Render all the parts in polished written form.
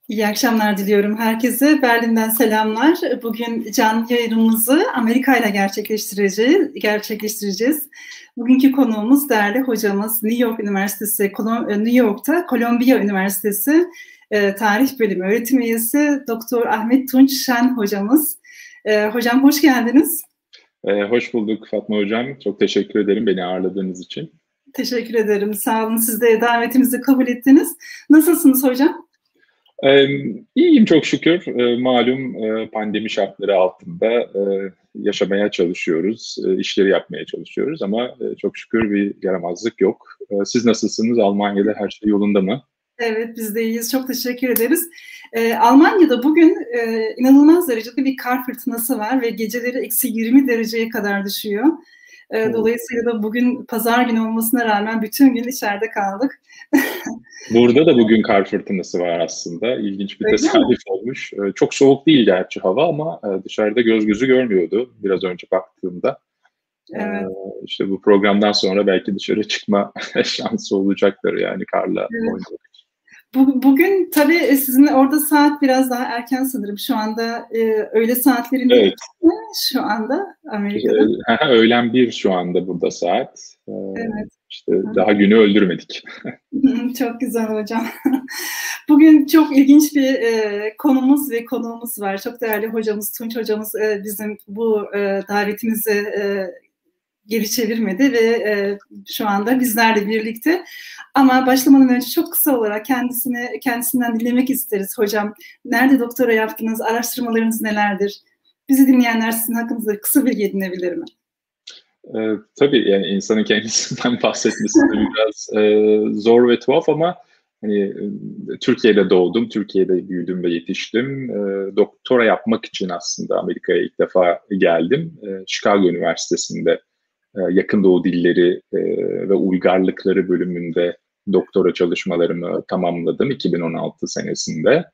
İyi akşamlar diliyorum herkese. Berlin'den selamlar. Bugün canlı yayınımızı Amerika ile gerçekleştireceğiz. Bugünkü konuğumuz değerli hocamız New York Üniversitesi, New York'ta Columbia Üniversitesi Tarih Bölümü öğretim üyesi Doktor Ahmet Tunç Şen hocamız. Hocam hoş geldiniz. Hoş bulduk Fatma Hocam. Çok teşekkür ederim beni ağırladığınız için. Teşekkür ederim. Sağ olun. Siz de davetimizi kabul ettiniz. Nasılsınız hocam? İyiyim çok şükür. Malum pandemi şartları altında yaşamaya çalışıyoruz, işleri yapmaya çalışıyoruz ama çok şükür bir yaramazlık yok. Siz nasılsınız? Almanya'da her şey yolunda mı? Evet, biz de iyiyiz. Çok teşekkür ederiz. Almanya'da bugün inanılmaz derecede bir kar fırtınası var ve geceleri eksi 20 dereceye kadar düşüyor. Dolayısıyla da bugün pazar günü olmasına rağmen bütün gün içeride kaldık. Burada da bugün kar fırtınası var aslında. İlginç bir tesadüf olmuş. Çok soğuk değil gerçi hava ama dışarıda göz gözü görmüyordu biraz önce baktığımda. Evet. İşte bu programdan sonra belki dışarı çıkma şansı olacaktır yani karla oynamak. Bugün tabii sizin orada saat biraz daha erken sanırım. Şu anda öğle saatlerinde evet. Şu anda Amerika'da. Öğlen 1 şu anda burada saat. Evet. İşte daha günü öldürmedik. Çok güzel hocam. Bugün çok ilginç bir konuğumuz var. Çok değerli hocamız Tunç hocamız bizim bu davetimizi geri çevirmedi ve şu anda bizlerle birlikte. Ama başlamadan önce çok kısa olarak kendisinden dinlemek isteriz hocam. Nerede doktora yaptınız? Araştırmalarınız nelerdir? Bizi dinleyenler sizin hakkınızda kısa bilgi edinebilir mi? Tabii yani insanın kendisinden bahsetmesi de biraz zor ve tuhaf ama hani Türkiye'de doğdum, Türkiye'de büyüdüm ve yetiştim. Doktora yapmak için aslında Amerika'ya ilk defa geldim. Chicago Üniversitesi'nde Yakın Doğu Dilleri ve Uygarlıkları bölümünde doktora çalışmalarımı tamamladım 2016 senesinde.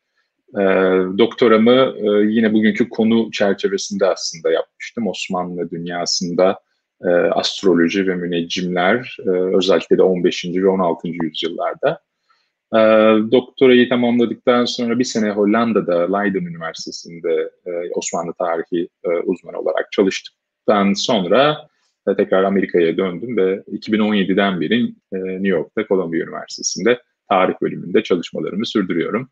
Doktoramı yine bugünkü konu çerçevesinde aslında yapmıştım. Osmanlı dünyasında astroloji ve müneccimler, özellikle de 15. ve 16. yüzyıllarda. Doktorayı tamamladıktan sonra bir sene Hollanda'da Leiden Üniversitesi'nde Osmanlı tarihi uzmanı olarak çalıştıktan sonra tekrar Amerika'ya döndüm ve 2017'den beri New York'ta Columbia Üniversitesi'nde tarih bölümünde çalışmalarımı sürdürüyorum.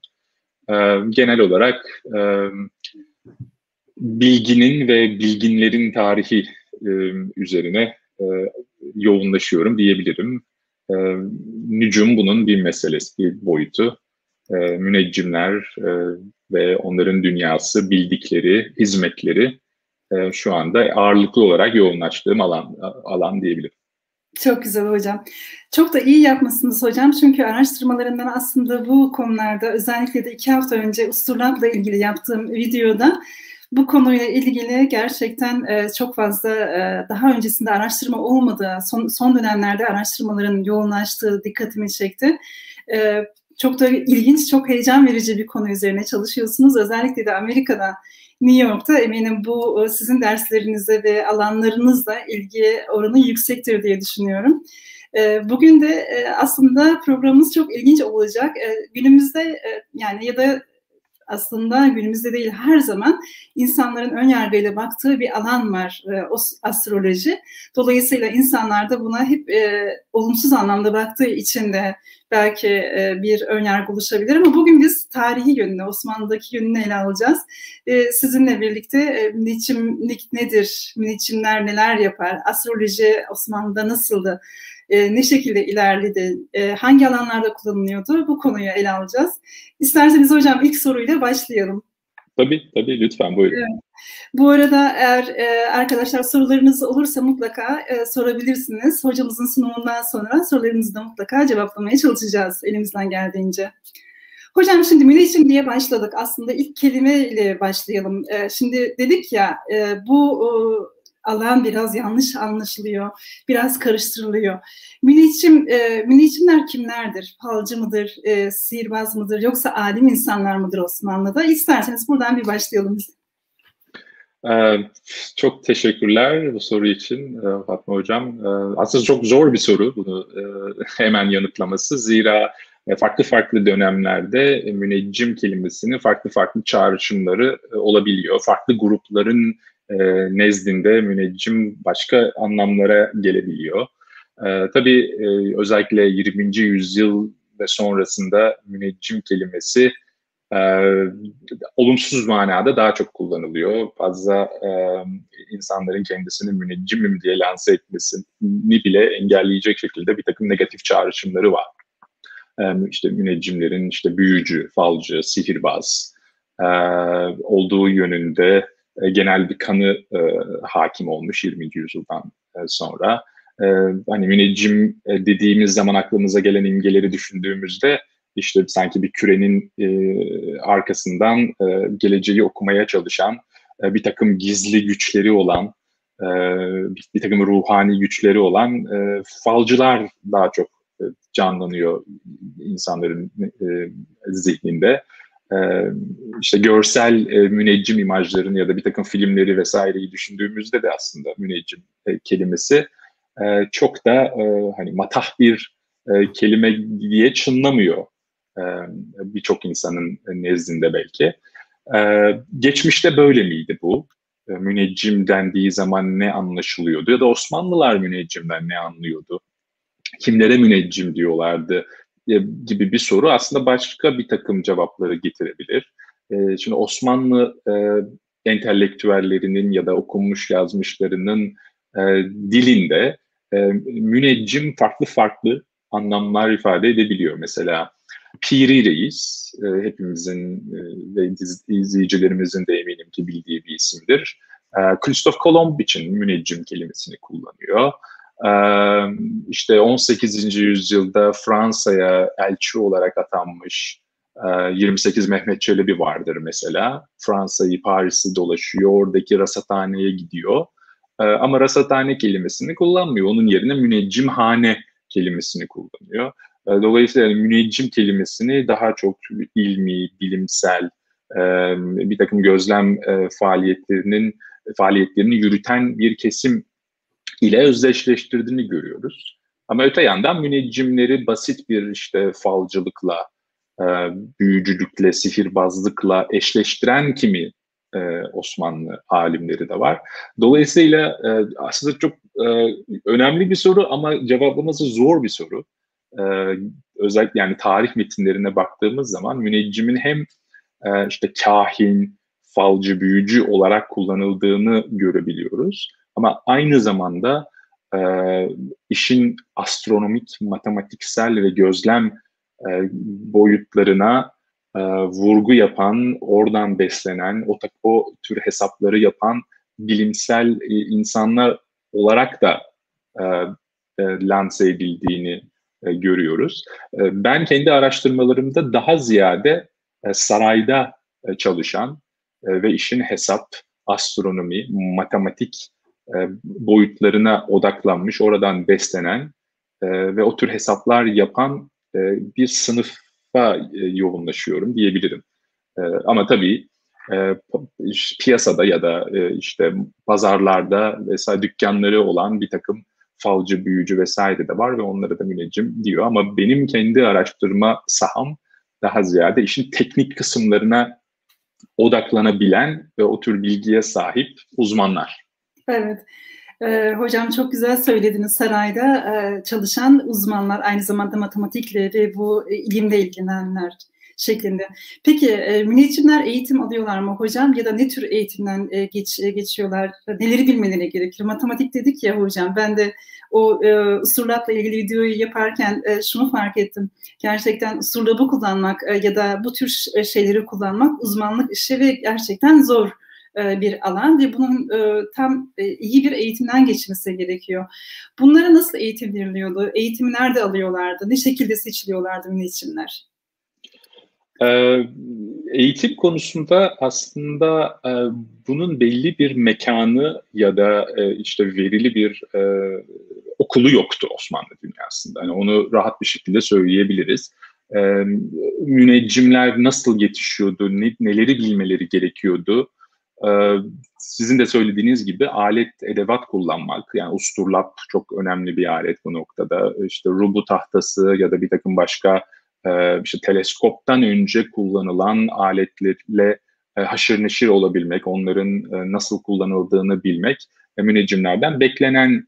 Genel olarak bilginin ve bilginlerin tarihi üzerine yoğunlaşıyorum diyebilirim. Nücum bunun bir meselesi, bir boyutu. Müneccimler ve onların dünyası, bildikleri, hizmetleri şu anda ağırlıklı olarak yoğunlaştığım alan diyebilirim. Çok güzel hocam. Çok da iyi yapmışsınız hocam. Çünkü araştırmalarından aslında bu konularda özellikle de 2 hafta önce Usturlab'la ilgili yaptığım videoda bu konuyla ilgili gerçekten çok fazla daha öncesinde araştırma olmadığı, son dönemlerde araştırmaların yoğunlaştığı dikkatimi çekti. Çok da ilginç, çok heyecan verici bir konu üzerine çalışıyorsunuz. Özellikle de Amerika'da, New York'ta eminim bu sizin derslerinize ve alanlarınızla ilgi oranı yüksektir diye düşünüyorum. Bugün de aslında programımız çok ilginç olacak. Günümüzde yani ya da aslında günümüzde değil her zaman insanların önyargıyla baktığı bir alan var, astroloji. Dolayısıyla insanlar da buna hep olumsuz anlamda baktığı için de belki bir önyargı oluşabilir ama bugün biz tarihi yönünü, Osmanlı'daki yönünü ele alacağız. Sizinle birlikte müneccimlik nedir, müneccimler neler yapar, astroloji Osmanlı'da nasıldı, ne şekilde ilerledi, hangi alanlarda kullanılıyordu, bu konuyu ele alacağız. İsterseniz hocam ilk soruyla başlayalım. Tabii lütfen buyurun. Evet. Bu arada eğer arkadaşlar sorularınız olursa mutlaka sorabilirsiniz. Hocamızın sunumundan sonra sorularınızı da mutlaka cevaplamaya çalışacağız elimizden geldiğince. Hocam şimdi müneccim diye başladık. Aslında ilk kelimeyle başlayalım. Şimdi dedik ya bu alan biraz yanlış anlaşılıyor, biraz karıştırılıyor. Müneccimler kimlerdir? Falcı mıdır, sihirbaz mıdır, yoksa alim insanlar mıdır Osmanlı'da? İsterseniz buradan bir başlayalım. Çok teşekkürler bu soru için Fatma Hocam. Aslında çok zor bir soru bunu hemen yanıtlaması. Zira farklı farklı dönemlerde müneccim kelimesinin farklı farklı çağrışımları olabiliyor. Farklı grupların nezdinde müneccim başka anlamlara gelebiliyor. Tabii özellikle 20. yüzyıl ve sonrasında müneccim kelimesi olumsuz manada daha çok kullanılıyor. Fazla insanların kendisini müneccimim diye lanse etmesini bile engelleyecek şekilde bir takım negatif çağrışımları var. İşte müneccimlerin işte büyücü, falcı, sihirbaz olduğu yönünde genel bir kanı hakim olmuş 20. yüzyıldan sonra. Hani müneccim dediğimiz zaman aklımıza gelen imgeleri düşündüğümüzde işte sanki bir kürenin arkasından geleceği okumaya çalışan, bir takım gizli güçleri olan, bir takım ruhani güçleri olan falcılar daha çok canlanıyor insanların zihninde. İşte görsel müneccim imajlarını ya da bir takım filmleri vesaireyi düşündüğümüzde de aslında müneccim kelimesi çok da hani matah bir kelime diye çınlamıyor birçok insanın nezdinde belki. Geçmişte böyle miydi bu? Müneccim dendiği zaman ne anlaşılıyordu? Ya da Osmanlılar müneccimden ne anlıyordu? Kimlere müneccim diyorlardı gibi bir soru aslında başka bir takım cevapları getirebilir. Şimdi Osmanlı entelektüellerinin ya da okunmuş yazmışlarının dilinde müneccim farklı farklı anlamlar ifade edebiliyor. Mesela Piri Reis, hepimizin ve izleyicilerimizin de eminim ki bildiği bir isimdir. Christoph Kolomb için müneccim kelimesini kullanıyor. İşte 18. yüzyılda Fransa'ya elçi olarak atanmış 28 Mehmet Çelebi vardır mesela. Fransa'yı, Paris'i dolaşıyor, oradaki rasathaneye gidiyor. Ama rasathane kelimesini kullanmıyor. Onun yerine müneccimhane kelimesini kullanıyor. Dolayısıyla müneccim kelimesini daha çok ilmi, bilimsel bir takım gözlem faaliyetlerini yürüten bir kesim ile özdeşleştirdiğini görüyoruz. Ama öte yandan müneccimleri basit bir işte falcılıkla, büyücülükle, sihirbazlıkla eşleştiren kimi Osmanlı alimleri de var. Dolayısıyla aslında çok önemli bir soru ama cevaplaması zor bir soru. Özellikle yani tarih metinlerine baktığımız zaman müneccimin hem işte kahin, falcı, büyücü olarak kullanıldığını görebiliyoruz. Ama aynı zamanda işin astronomik, matematiksel ve gözlem boyutlarına vurgu yapan, oradan beslenen, o tür hesapları yapan bilimsel insanlar olarak da lanse edildiğini görüyoruz. Ben kendi araştırmalarımda daha ziyade sarayda çalışan ve işin hesap, astronomi, matematik boyutlarına odaklanmış, oradan beslenen ve o tür hesaplar yapan bir sınıfa yoğunlaşıyorum diyebilirim. Ama tabii piyasada ya da işte pazarlarda vesaire dükkanları olan bir takım falcı, büyücü vesaire de var ve onlara da müneccim diyor. Ama benim kendi araştırma saham daha ziyade işin teknik kısımlarına odaklanabilen ve o tür bilgiye sahip uzmanlar. Evet. Hocam çok güzel söylediniz. Sarayda çalışan uzmanlar, aynı zamanda matematikle ve bu ilimle ilgilenenler şeklinde. Peki müneccimler eğitim alıyorlar mı hocam ya da ne tür eğitimden geçiyorlar? Neleri bilmeleri gerekir? Matematik dedik ya hocam, ben de o usurlapla ilgili videoyu yaparken şunu fark ettim. Gerçekten usurlabı kullanmak ya da bu tür şeyleri kullanmak uzmanlık işi ve gerçekten zor bir alan ve bunun tam iyi bir eğitimden geçmesi gerekiyor. Bunlara nasıl eğitim veriliyordu? Eğitimi nerede alıyorlardı? Ne şekilde seçiliyorlardı müneccimler? Eğitim konusunda aslında bunun belli bir mekanı ya da işte verili bir okulu yoktu Osmanlı dünyasında. Yani onu rahat bir şekilde söyleyebiliriz. Müneccimler nasıl yetişiyordu, neleri bilmeleri gerekiyordu? Sizin de söylediğiniz gibi alet, edevat kullanmak, yani usturlap çok önemli bir alet bu noktada. İşte rubu tahtası ya da bir takım başka işte teleskoptan önce kullanılan aletlerle haşır neşir olabilmek, onların nasıl kullanıldığını bilmek müneccimlerden beklenen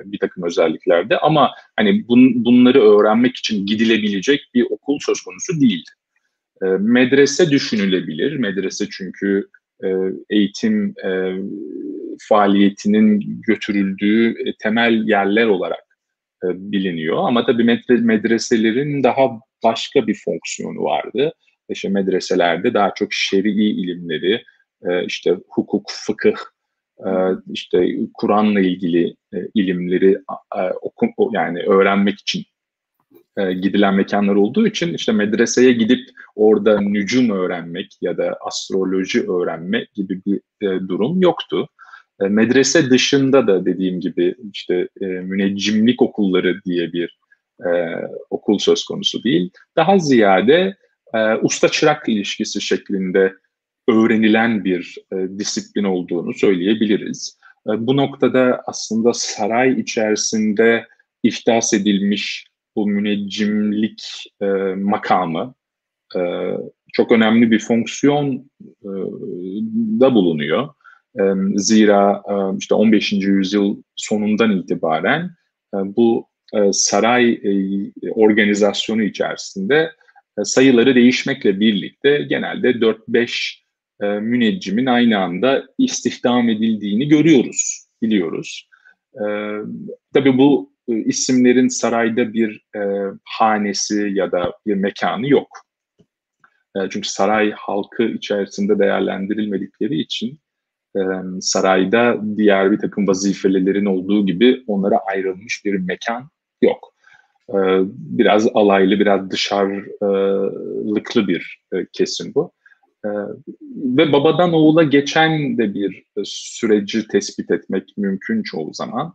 bir takım özelliklerde. Ama hani bunları öğrenmek için gidilebilecek bir okul söz konusu değil. Medrese düşünülebilir. Medrese çünkü eğitim faaliyetinin götürüldüğü temel yerler olarak biliniyor. Ama tabii medreselerin daha başka bir fonksiyonu vardı. İşte medreselerde daha çok şer'i ilimleri, işte hukuk, fıkıh, işte Kur'an'la ilgili ilimleri yani öğrenmek için gidilen mekanlar olduğu için işte medreseye gidip orada nücum öğrenmek ya da astroloji öğrenme gibi bir durum yoktu. Medrese dışında da dediğim gibi işte müneccimlik okulları diye bir okul söz konusu değil. Daha ziyade usta-çırak ilişkisi şeklinde öğrenilen bir disiplin olduğunu söyleyebiliriz. Bu noktada aslında saray içerisinde ihdas edilmiş bu müneccimlik makamı çok önemli bir fonksiyon da bulunuyor. Zira işte 15. yüzyıl sonundan itibaren bu saray organizasyonu içerisinde sayıları değişmekle birlikte genelde 4-5 müneccimin aynı anda istihdam edildiğini biliyoruz. Tabii bu isimlerin sarayda bir hanesi ya da bir mekanı yok. Çünkü saray halkı içerisinde değerlendirilmedikleri için sarayda diğer bir takım vazifelerin olduğu gibi onlara ayrılmış bir mekan yok. Biraz alaylı, biraz dışarılıklı bir kesim bu. Ve babadan oğula geçen de bir süreci tespit etmek mümkün çoğu zaman.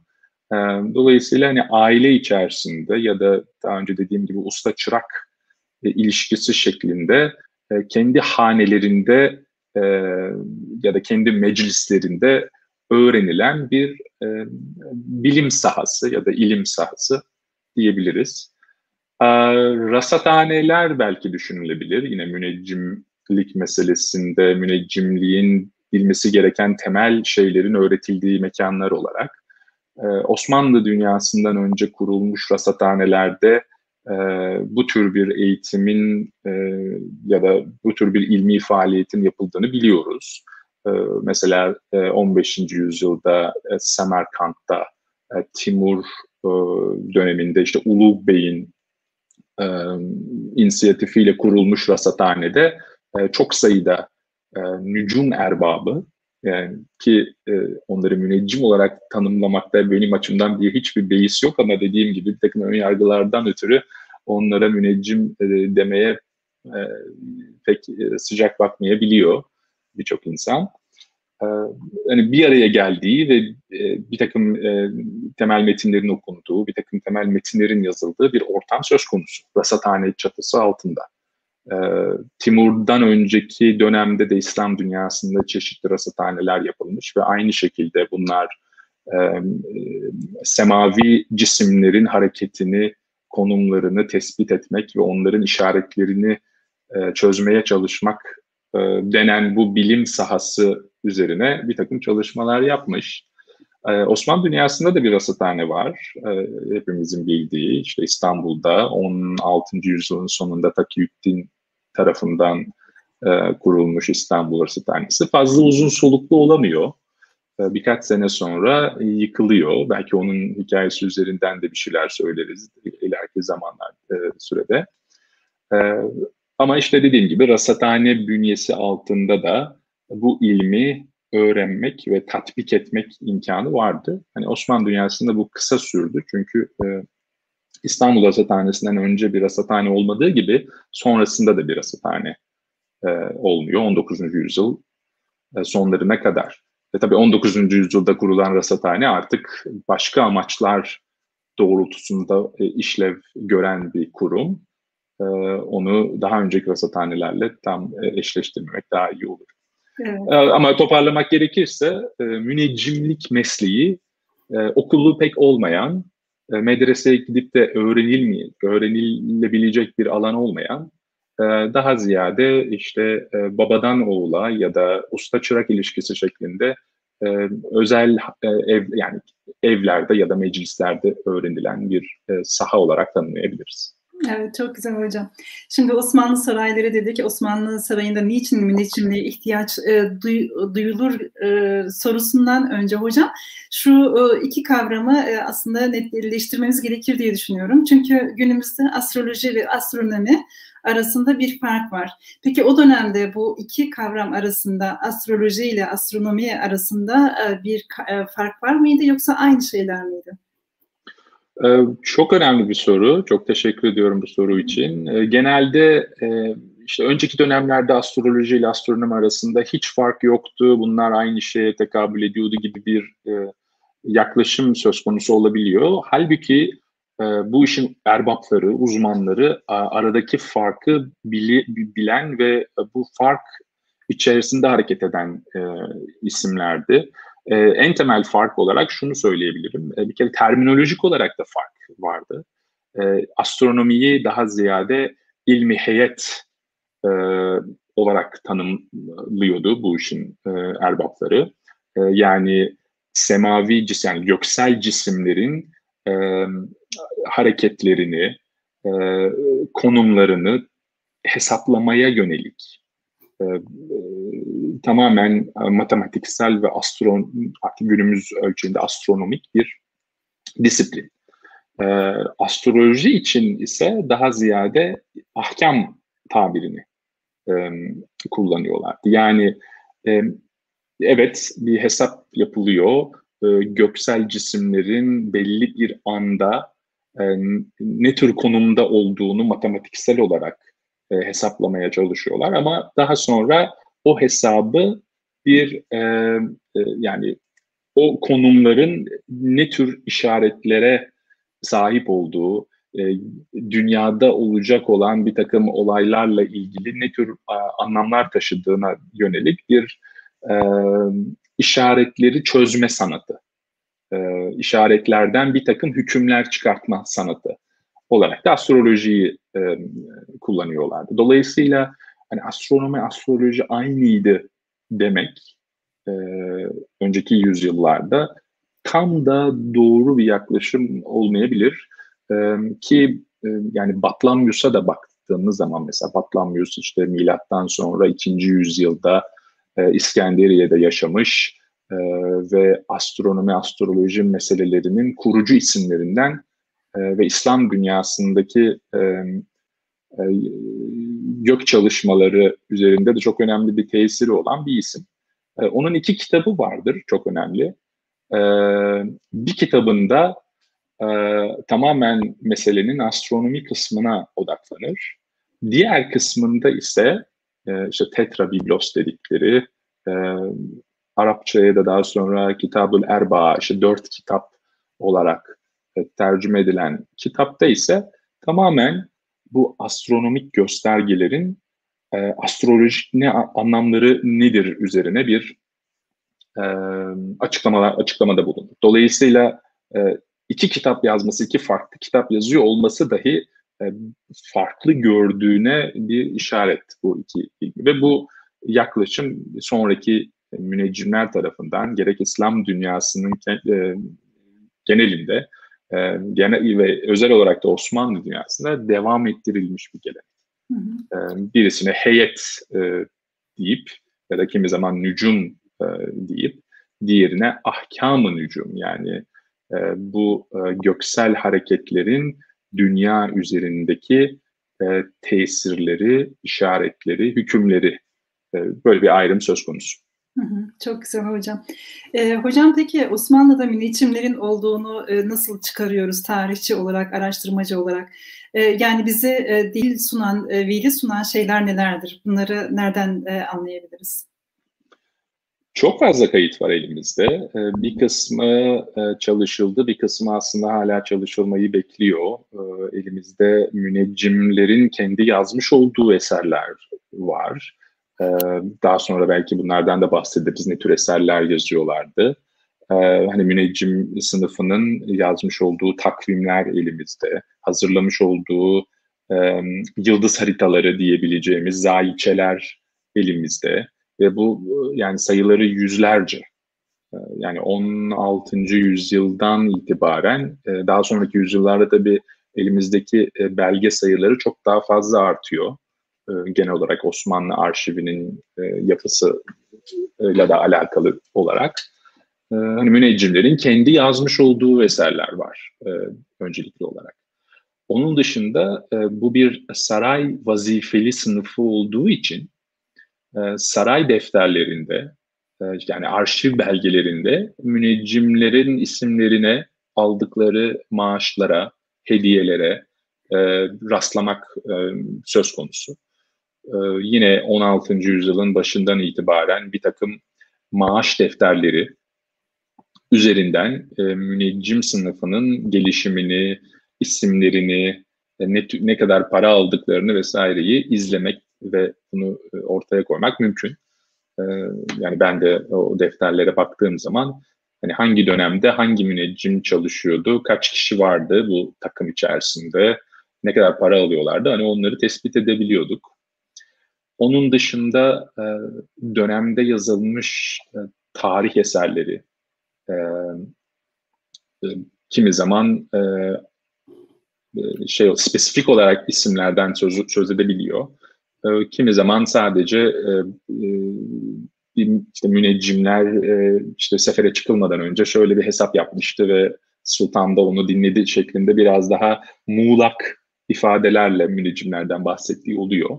Dolayısıyla hani aile içerisinde ya da daha önce dediğim gibi usta-çırak ilişkisi şeklinde kendi hanelerinde ya da kendi meclislerinde öğrenilen bir bilim sahası ya da ilim sahası diyebiliriz. Rasathaneler belki düşünülebilir. Yine müneccimlik meselesinde müneccimliğin bilmesi gereken temel şeylerin öğretildiği mekanlar olarak. Osmanlı dünyasından önce kurulmuş rasathanelerde bu tür bir eğitimin ya da bu tür bir ilmi faaliyetin yapıldığını biliyoruz. Mesela 15. yüzyılda Semerkant'ta Timur döneminde işte Ulu Bey'in inisiyatifiyle kurulmuş rasathanede çok sayıda nücum erbabı ki onları müneccim olarak tanımlamakta benim açımdan hiçbir beis yok ama dediğim gibi bir takım ön yargılardan ötürü onlara müneccim demeye pek sıcak bakmayabiliyor birçok insan. Yani bir araya geldiği ve bir takım temel metinlerin okunduğu, bir takım temel metinlerin yazıldığı bir ortam söz konusu. Rasathane çatısı altında. Timur'dan önceki dönemde de İslam dünyasında çeşitli rasathaneler yapılmış ve aynı şekilde bunlar semavi cisimlerin hareketini, konumlarını tespit etmek ve onların işaretlerini çözmeye çalışmak denen bu bilim sahası üzerine bir takım çalışmalar yapmış. Osmanlı dünyasında da bir rasathane var. Hepimizin bildiği işte İstanbul'da 16. yüzyılın sonunda Takiyüddin tarafından kurulmuş İstanbul Rasathanesi. Fazla uzun soluklu olamıyor. Birkaç sene sonra yıkılıyor. Belki onun hikayesi üzerinden de bir şeyler söyleriz ileriki zamanlar sürede. Ama işte dediğim gibi rasathane bünyesi altında da bu ilmi öğrenmek ve tatbik etmek imkanı vardı. Hani Osmanlı dünyasında bu kısa sürdü. Çünkü İstanbul Rasathanesi'nden önce bir rasathane olmadığı gibi sonrasında da bir rasathane olmuyor 19. yüzyıl sonlarına kadar. Ve tabii 19. yüzyılda kurulan rasathane artık başka amaçlar doğrultusunda işlev gören bir kurum. Onu daha önceki rasathanelerle tam eşleştirmemek daha iyi olur. Evet. Ama toparlamak gerekirse müneccimlik mesleği okulu pek olmayan medreseye gidip de öğrenilebilecek bir alan olmayan, daha ziyade işte babadan oğula ya da usta çırak ilişkisi şeklinde özel yani evlerde ya da meclislerde öğrenilen bir saha olarak tanımlayabiliriz. Evet, çok güzel hocam. Şimdi Osmanlı sarayları dedik. Osmanlı sarayında niçin müneccimliğe ihtiyaç duyulur sorusundan önce hocam şu iki kavramı aslında netleştirmemiz gerekir diye düşünüyorum. Çünkü günümüzde astroloji ve astronomi arasında bir fark var. Peki o dönemde bu iki kavram arasında, astroloji ile astronomi arasında bir fark var mıydı, yoksa aynı şeyler miydi? Çok önemli bir soru. Çok teşekkür ediyorum bu soru için. Genelde işte önceki dönemlerde astroloji ile astronomi arasında hiç fark yoktu. Bunlar aynı şeye tekabül ediyordu gibi bir yaklaşım söz konusu olabiliyor. Halbuki bu işin erbapları, uzmanları aradaki farkı bilen ve bu fark içerisinde hareket eden isimlerdi. En temel fark olarak şunu söyleyebilirim. Bir kere terminolojik olarak da fark vardı. Astronomiyi daha ziyade ilmi heyet olarak tanımlıyordu bu işin erbapları. Yani semavi yani göksel cisimlerin hareketlerini, konumlarını hesaplamaya yönelik tamamen matematiksel ve artık günümüz ölçeğinde astronomik bir disiplin. Astroloji için ise daha ziyade ahkam tabirini kullanıyorlardı. Yani evet, bir hesap yapılıyor. Göksel cisimlerin belli bir anda ne tür konumda olduğunu matematiksel olarak hesaplamaya çalışıyorlar. Ama daha sonra o hesabı yani o konumların ne tür işaretlere sahip olduğu, dünyada olacak olan bir takım olaylarla ilgili ne tür anlamlar taşıdığına yönelik bir işaretleri çözme sanatı, işaretlerden bir takım hükümler çıkartma sanatı olarak da astrolojiyi kullanıyorlardı. Dolayısıyla hani astronomi, astroloji aynıydı demek önceki yüzyıllarda tam da doğru bir yaklaşım olmayabilir. Ki yani Batlamyus'a da baktığımız zaman, mesela Batlamyus işte milattan sonra 2. yüzyılda İskenderiye'de yaşamış ve astronomi, astroloji meselelerinin kurucu isimlerinden ve İslam dünyasındaki gök çalışmaları üzerinde de çok önemli bir tesiri olan bir isim. Onun 2 kitabı vardır, çok önemli. Bir kitabında tamamen meselenin astronomi kısmına odaklanır. Diğer kısmında ise işte Tetrabiblos dedikleri, Arapçaya da daha sonra Kitab-ül Erba, işte 4 kitap olarak tercüme edilen kitapta ise tamamen bu astronomik göstergelerin astrolojik anlamları nedir üzerine bir açıklamada bulundu. Dolayısıyla 2 kitap yazması, 2 farklı kitap yazıyor olması dahi farklı gördüğüne bir işaret bu iki. Ve bu yaklaşım sonraki müneccimler tarafından gerek İslam dünyasının genelinde genel ve özel olarak da Osmanlı dünyasında devam ettirilmiş bir gelenek. Birisine heyet deyip ya da kimi zaman nücum deyip diğerine ahkam-ı nücum, yani bu göksel hareketlerin dünya üzerindeki tesirleri, işaretleri, hükümleri, böyle bir ayrım söz konusu. Çok güzel hocam. Hocam peki Osmanlı'da müneccimlerin olduğunu nasıl çıkarıyoruz tarihçi olarak, araştırmacı olarak? Yani bize dil sunan, veri sunan şeyler nelerdir? Bunları nereden anlayabiliriz? Çok fazla kayıt var elimizde. Bir kısmı çalışıldı, bir kısmı aslında hala çalışılmayı bekliyor. Elimizde müneccimlerin kendi yazmış olduğu eserler var. Daha sonra belki bunlardan da bahsederiz, ne tür eserler yazıyorlardı. Hani müneccim sınıfının yazmış olduğu takvimler elimizde, hazırlamış olduğu yıldız haritaları diyebileceğimiz zayiçeler elimizde ve bu yani sayıları yüzlerce. Yani 16. yüzyıldan itibaren daha sonraki yüzyıllarda tabii elimizdeki belge sayıları çok daha fazla artıyor. Genel olarak Osmanlı arşivinin yapısıyla da alakalı olarak. Hani müneccimlerin kendi yazmış olduğu eserler var öncelikli olarak. Onun dışında bu bir saray vazifeli sınıfı olduğu için saray defterlerinde yani arşiv belgelerinde müneccimlerin isimlerine, aldıkları maaşlara, hediyelere rastlamak söz konusu. Yine 16. yüzyılın başından itibaren bir takım maaş defterleri üzerinden müneccim sınıfının gelişimini, isimlerini, ne kadar para aldıklarını vesaireyi izlemek ve bunu ortaya koymak mümkün. Yani ben de o defterlere baktığım zaman hani hangi dönemde hangi müneccim çalışıyordu, kaç kişi vardı bu takım içerisinde, ne kadar para alıyorlardı, hani onları tespit edebiliyorduk. Onun dışında dönemde yazılmış tarih eserleri, kimi zaman spesifik olarak isimlerden söz edebiliyor. Kimi zaman sadece işte müneccimler işte sefere çıkılmadan önce şöyle bir hesap yapmıştı ve sultan da onu dinledi şeklinde biraz daha muğlak ifadelerle müneccimlerden bahsettiği oluyor.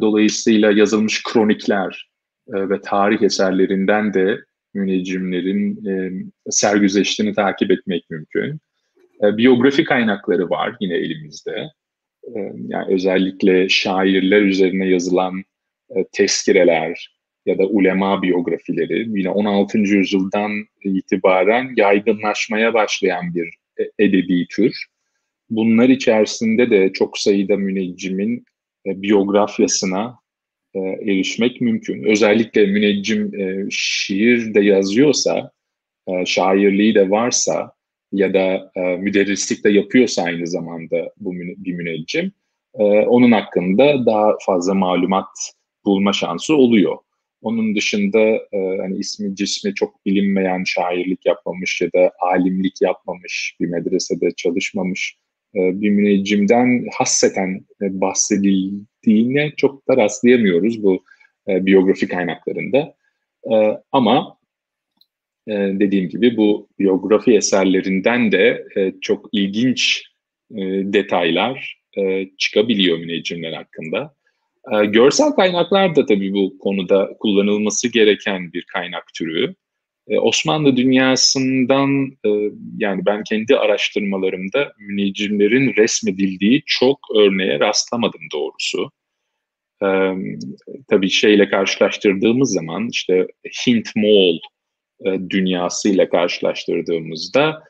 Dolayısıyla yazılmış kronikler ve tarih eserlerinden de müneccimlerin sergüzeştiğini takip etmek mümkün. Biyografi kaynakları var yine elimizde. Yani özellikle şairler üzerine yazılan tezkireler ya da ulema biyografileri yine 16. yüzyıldan itibaren yaygınlaşmaya başlayan bir edebi tür. Bunlar içerisinde de çok sayıda müneccimin biyografyasına erişmek mümkün. Özellikle müneccim şiir de yazıyorsa, şairliği de varsa ya da müderrislik de yapıyorsa aynı zamanda bir müneccim, onun hakkında daha fazla malumat bulma şansı oluyor. Onun dışında hani ismi cismi çok bilinmeyen, şairlik yapmamış ya da alimlik yapmamış, bir medresede çalışmamış bir müneccimden hasseten bahsedildiğine çok da rastlayamıyoruz bu biyografi kaynaklarında. Ama dediğim gibi bu biyografi eserlerinden de çok ilginç detaylar çıkabiliyor müneccimler hakkında. Görsel kaynaklar da tabii bu konuda kullanılması gereken bir kaynak türü. Osmanlı dünyasından yani ben kendi araştırmalarımda müneccimlerin resmedildiği çok örneğe rastlamadım doğrusu. Tabii şeyle karşılaştırdığımız zaman işte Hint-Moğol dünyasıyla karşılaştırdığımızda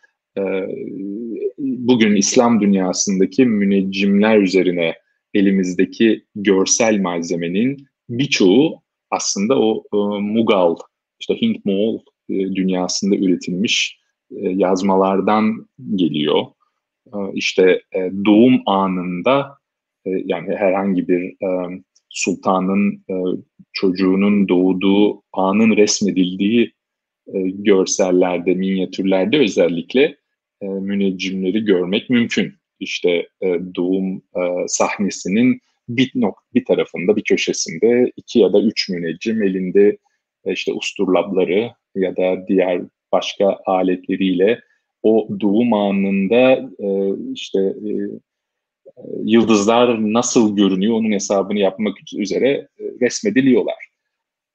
bugün İslam dünyasındaki müneccimler üzerine elimizdeki görsel malzemenin birçoğu aslında o Mughal, işte Hint-Moğol dünyasında üretilmiş yazmalardan geliyor. İşte doğum anında yani herhangi bir sultanın çocuğunun doğduğu anın resmedildiği görsellerde, minyatürlerde özellikle müneccimleri görmek mümkün. İşte doğum sahnesinin bir tarafında, bir köşesinde 2 ya da 3 müneccim elinde işte usturlapları ya da diğer başka aletleriyle o doğum anında işte yıldızlar nasıl görünüyor onun hesabını yapmak üzere resmediliyorlar.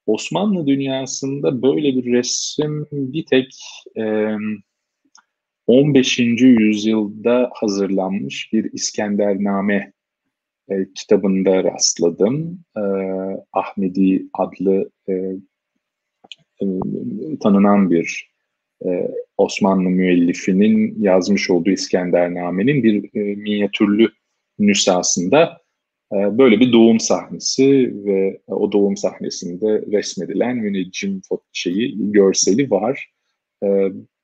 Osmanlı dünyasında böyle bir resim bir tek 15. yüzyılda hazırlanmış bir İskendername kitabında rastladım. Ahmedi adlı tanınan bir Osmanlı müellifinin yazmış olduğu İskendername'nin bir minyatürlü nüshasında böyle bir doğum sahnesi ve o doğum sahnesinde resmedilen müneccim görseli var.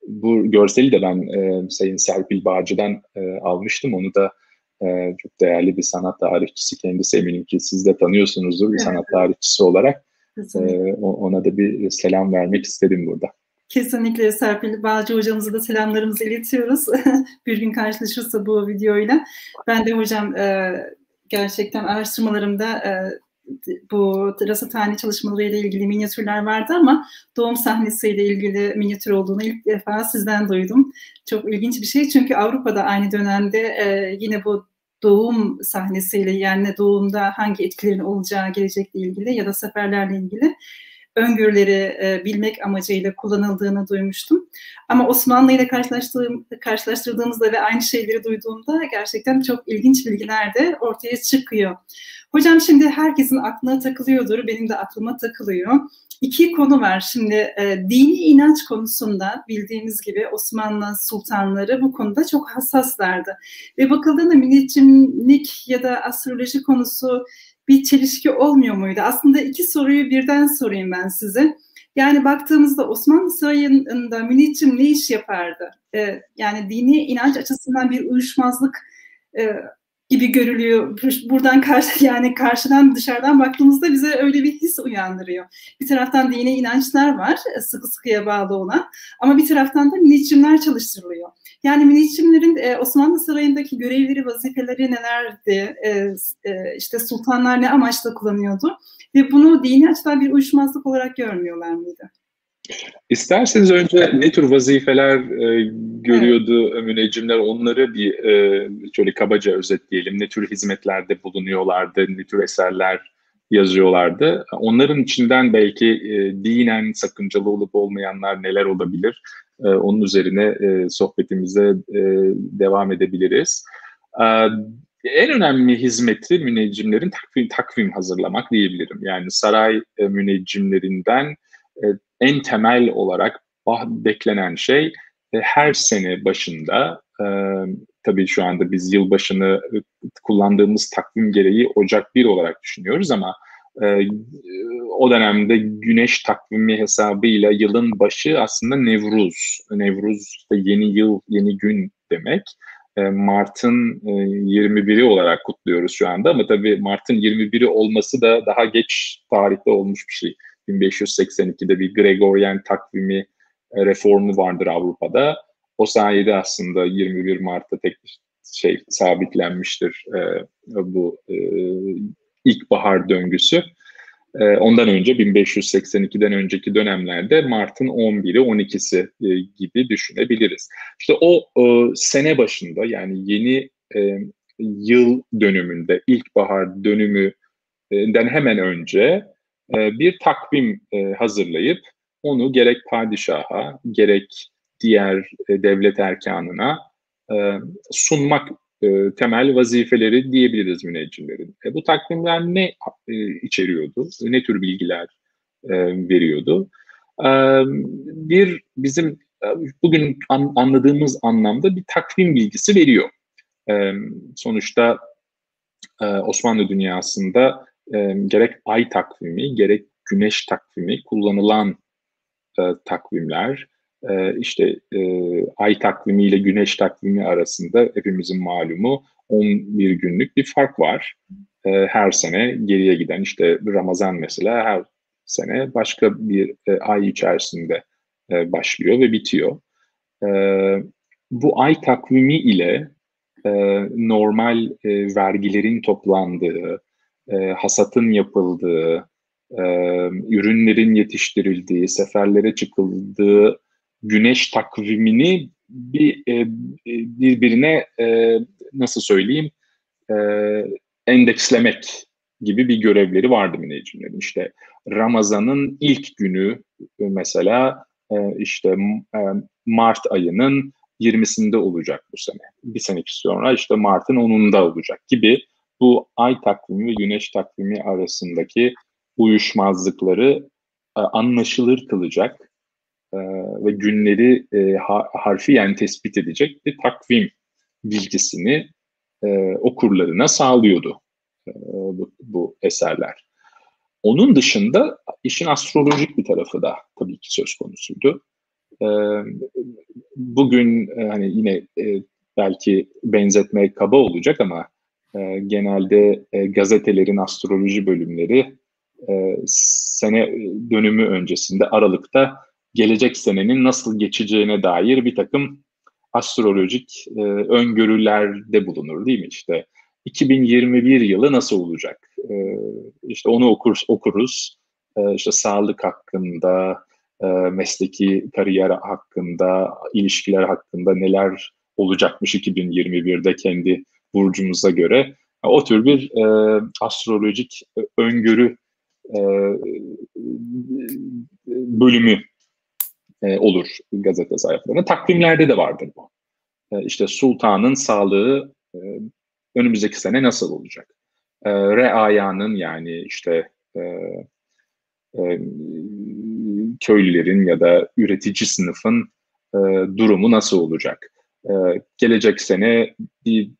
Bu görseli de ben Sayın Serpil Bağcı'dan almıştım. Onu da çok değerli bir sanat tarihçisi kendisi, eminim ki siz de tanıyorsunuzdur bir sanat tarihçisi olarak. Ona da bir selam vermek istedim burada. Kesinlikle Serpil Bağcı hocamıza da selamlarımızı iletiyoruz. Bir gün karşılaşırsa bu videoyla. Ben de hocam gerçekten araştırmalarımda bu rasathane çalışmalarıyla ilgili minyatürler vardı ama doğum sahnesiyle ilgili minyatür olduğunu ilk defa sizden duydum. Çok ilginç bir şey çünkü Avrupa'da aynı dönemde yine bu doğum sahnesiyle, yani doğumda hangi etkilerin olacağı gelecekle ilgili ya da seferlerle ilgili öngörüleri bilmek amacıyla kullanıldığını duymuştum. Ama Osmanlı ile karşılaştırdığımızda ve aynı şeyleri duyduğumda gerçekten çok ilginç bilgiler de ortaya çıkıyor. Hocam şimdi herkesin aklına takılıyordur, benim de aklıma takılıyor. İki konu var. Şimdi dini inanç konusunda bildiğimiz gibi Osmanlı sultanları bu konuda çok hassaslardı. Ve bakıldığında müneccimlik ya da astroloji konusu bir çelişki olmuyor muydu? Aslında iki soruyu birden sorayım ben size. Yani baktığımızda Osmanlı sarayında müneccim ne iş yapardı? Yani dini inanç açısından bir uyuşmazlık gibi görülüyor. Buradan karşıdan dışarıdan baktığımızda bize öyle bir his uyandırıyor. Bir taraftan dini inançlar var, sıkı sıkıya bağlı olan, ama bir taraftan da müneccimler çalıştırılıyor. Yani müneccimlerin Osmanlı sarayındaki görevleri, vazifeleri nelerdi? İşte sultanlar ne amaçla kullanıyordu? Ve bunu dini açıdan bir uyuşmazlık olarak görmüyorlar mıydı? İsterseniz önce ne tür vazifeler görüyordu müneccimler, onları bir şöyle kabaca özetleyelim. Ne tür hizmetlerde bulunuyorlardı, ne tür eserler yazıyorlardı. Onların içinden belki dinen sakıncalı olup olmayanlar neler olabilir? Onun üzerine sohbetimize devam edebiliriz. En önemli hizmeti müneccimlerin takvim hazırlamak diyebilirim. Yani saray müneccimlerinden en temel olarak beklenen şey her sene başında, tabii şu anda biz yılbaşını kullandığımız takvim gereği Ocak 1 olarak düşünüyoruz ama o dönemde güneş takvimi hesabıyla yılın başı aslında Nevruz. Nevruz işte yeni yıl, yeni gün demek. Mart'ın 21'i olarak kutluyoruz şu anda ama tabii Mart'ın 21'i olması da daha geç tarihte olmuş bir şey. 1582'de bir Gregorian takvimi reformu vardır Avrupa'da. O sayede aslında 21 Mart'ta tek sabitlenmiştir bu ilkbahar döngüsü. Ondan önce 1582'den önceki dönemlerde Mart'ın 11'i 12'si gibi düşünebiliriz. İşte o sene başında, yani yeni yıl dönümünde, ilkbahar dönümünden hemen önce bir takvim hazırlayıp onu gerek padişaha gerek diğer devlet erkanına sunmak temel vazifeleri diyebiliriz müneccimlerin. Bu takvimler ne içeriyordu? Ne tür bilgiler veriyordu? Bir bizim bugün anladığımız anlamda bir takvim bilgisi veriyor. Sonuçta Osmanlı dünyasında gerek ay takvimi gerek güneş takvimi kullanılan takvimler. İşte ay takvimi ile güneş takvimi arasında hepimizin malumu 11 günlük bir fark var. Her sene geriye giden, işte Ramazan mesela her sene başka bir ay içerisinde başlıyor ve bitiyor. Bu ay takvimi ile normal vergilerin toplandığı, hasatın yapıldığı, ürünlerin yetiştirildiği, seferlere çıkıldığı güneş takvimini birbirine nasıl söyleyeyim endekslemek gibi bir görevleri vardı müneccimlerin. İşte Ramazan'ın ilk günü mesela işte Mart ayının 20'sinde olacak bu sene. Bir seneki sonra işte Mart'ın 10'unda olacak gibi bu ay takvimi ve güneş takvimi arasındaki uyuşmazlıkları anlaşılır kılacak ve günleri harfiyen tespit edecek bir takvim bilgisini okurlarına sağlıyordu bu eserler. Onun dışında işin astrolojik bir tarafı da tabii ki söz konusuydu. bugün hani yine belki benzetmek kaba olacak ama genelde gazetelerin astroloji bölümleri sene dönümü öncesinde Aralık'ta gelecek senenin nasıl geçeceğine dair bir takım astrolojik öngörülerde bulunur değil mi? İşte 2021 yılı nasıl olacak? İşte onu okuruz. İşte sağlık hakkında, mesleki kariyer hakkında, ilişkiler hakkında neler olacakmış 2021'de kendi burcumuza göre. O tür bir astrolojik öngörü bölümü olur gazete sayfalarında. Takvimlerde de vardır bu. İşte sultanın sağlığı önümüzdeki sene nasıl olacak? Reayanın yani işte köylülerin ya da üretici sınıfın durumu nasıl olacak? Gelecek sene bir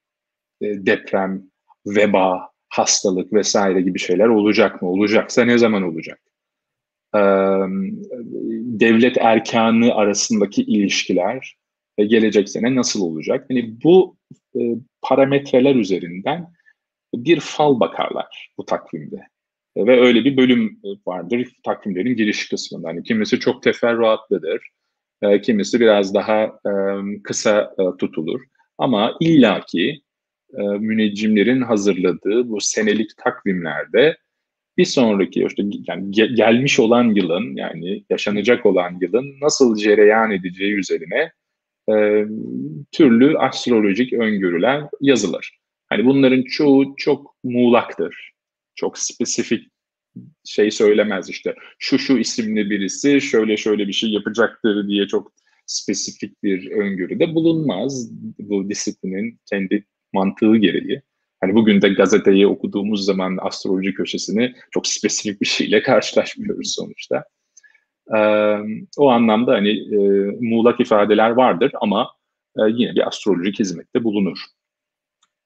deprem, veba, hastalık vesaire gibi şeyler olacak mı? Olacaksa ne zaman olacak? Devlet erkanı arasındaki ilişkiler gelecek sene nasıl olacak? Yani bu parametreler üzerinden bir fal bakarlar bu takvimde. Ve öyle bir bölüm vardır takvimlerin giriş kısmında. Yani kimisi çok teferruatlıdır, kimisi biraz daha kısa tutulur. Ama illaki müneccimlerin hazırladığı bu senelik takvimlerde bir sonraki işte yani gelmiş olan yılın yani yaşanacak olan yılın nasıl cereyan edeceği üzerine türlü astrolojik öngörüler yazılır. Hani bunların çoğu çok muğlaktır. Çok spesifik şey söylemez işte şu isimli birisi şöyle şöyle bir şey yapacaktır diye çok spesifik bir öngörüde bulunmaz bu disiplinin kendi mantığı gereği. Hani bugün de gazeteyi okuduğumuz zaman astroloji köşesini çok spesifik bir şeyle karşılaşmıyoruz sonuçta. O anlamda hani muğlak ifadeler vardır ama yine bir astrolojik hizmette bulunur.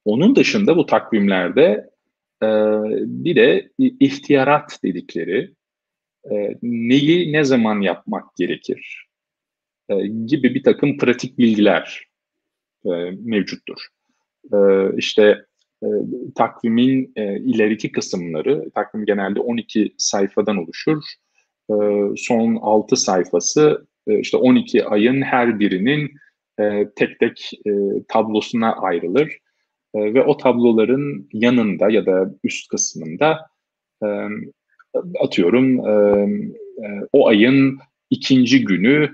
Onun dışında bu takvimlerde bir de ihtiyarat dedikleri neyi ne zaman yapmak gerekir gibi bir takım pratik bilgiler mevcuttur. İşte takvimin ileriki kısımları, takvim genelde 12 sayfadan oluşur. Son 6 sayfası işte 12 ayın her birinin tek tek tablosuna ayrılır. Ve o tabloların yanında ya da üst kısmında atıyorum o ayın ikinci günü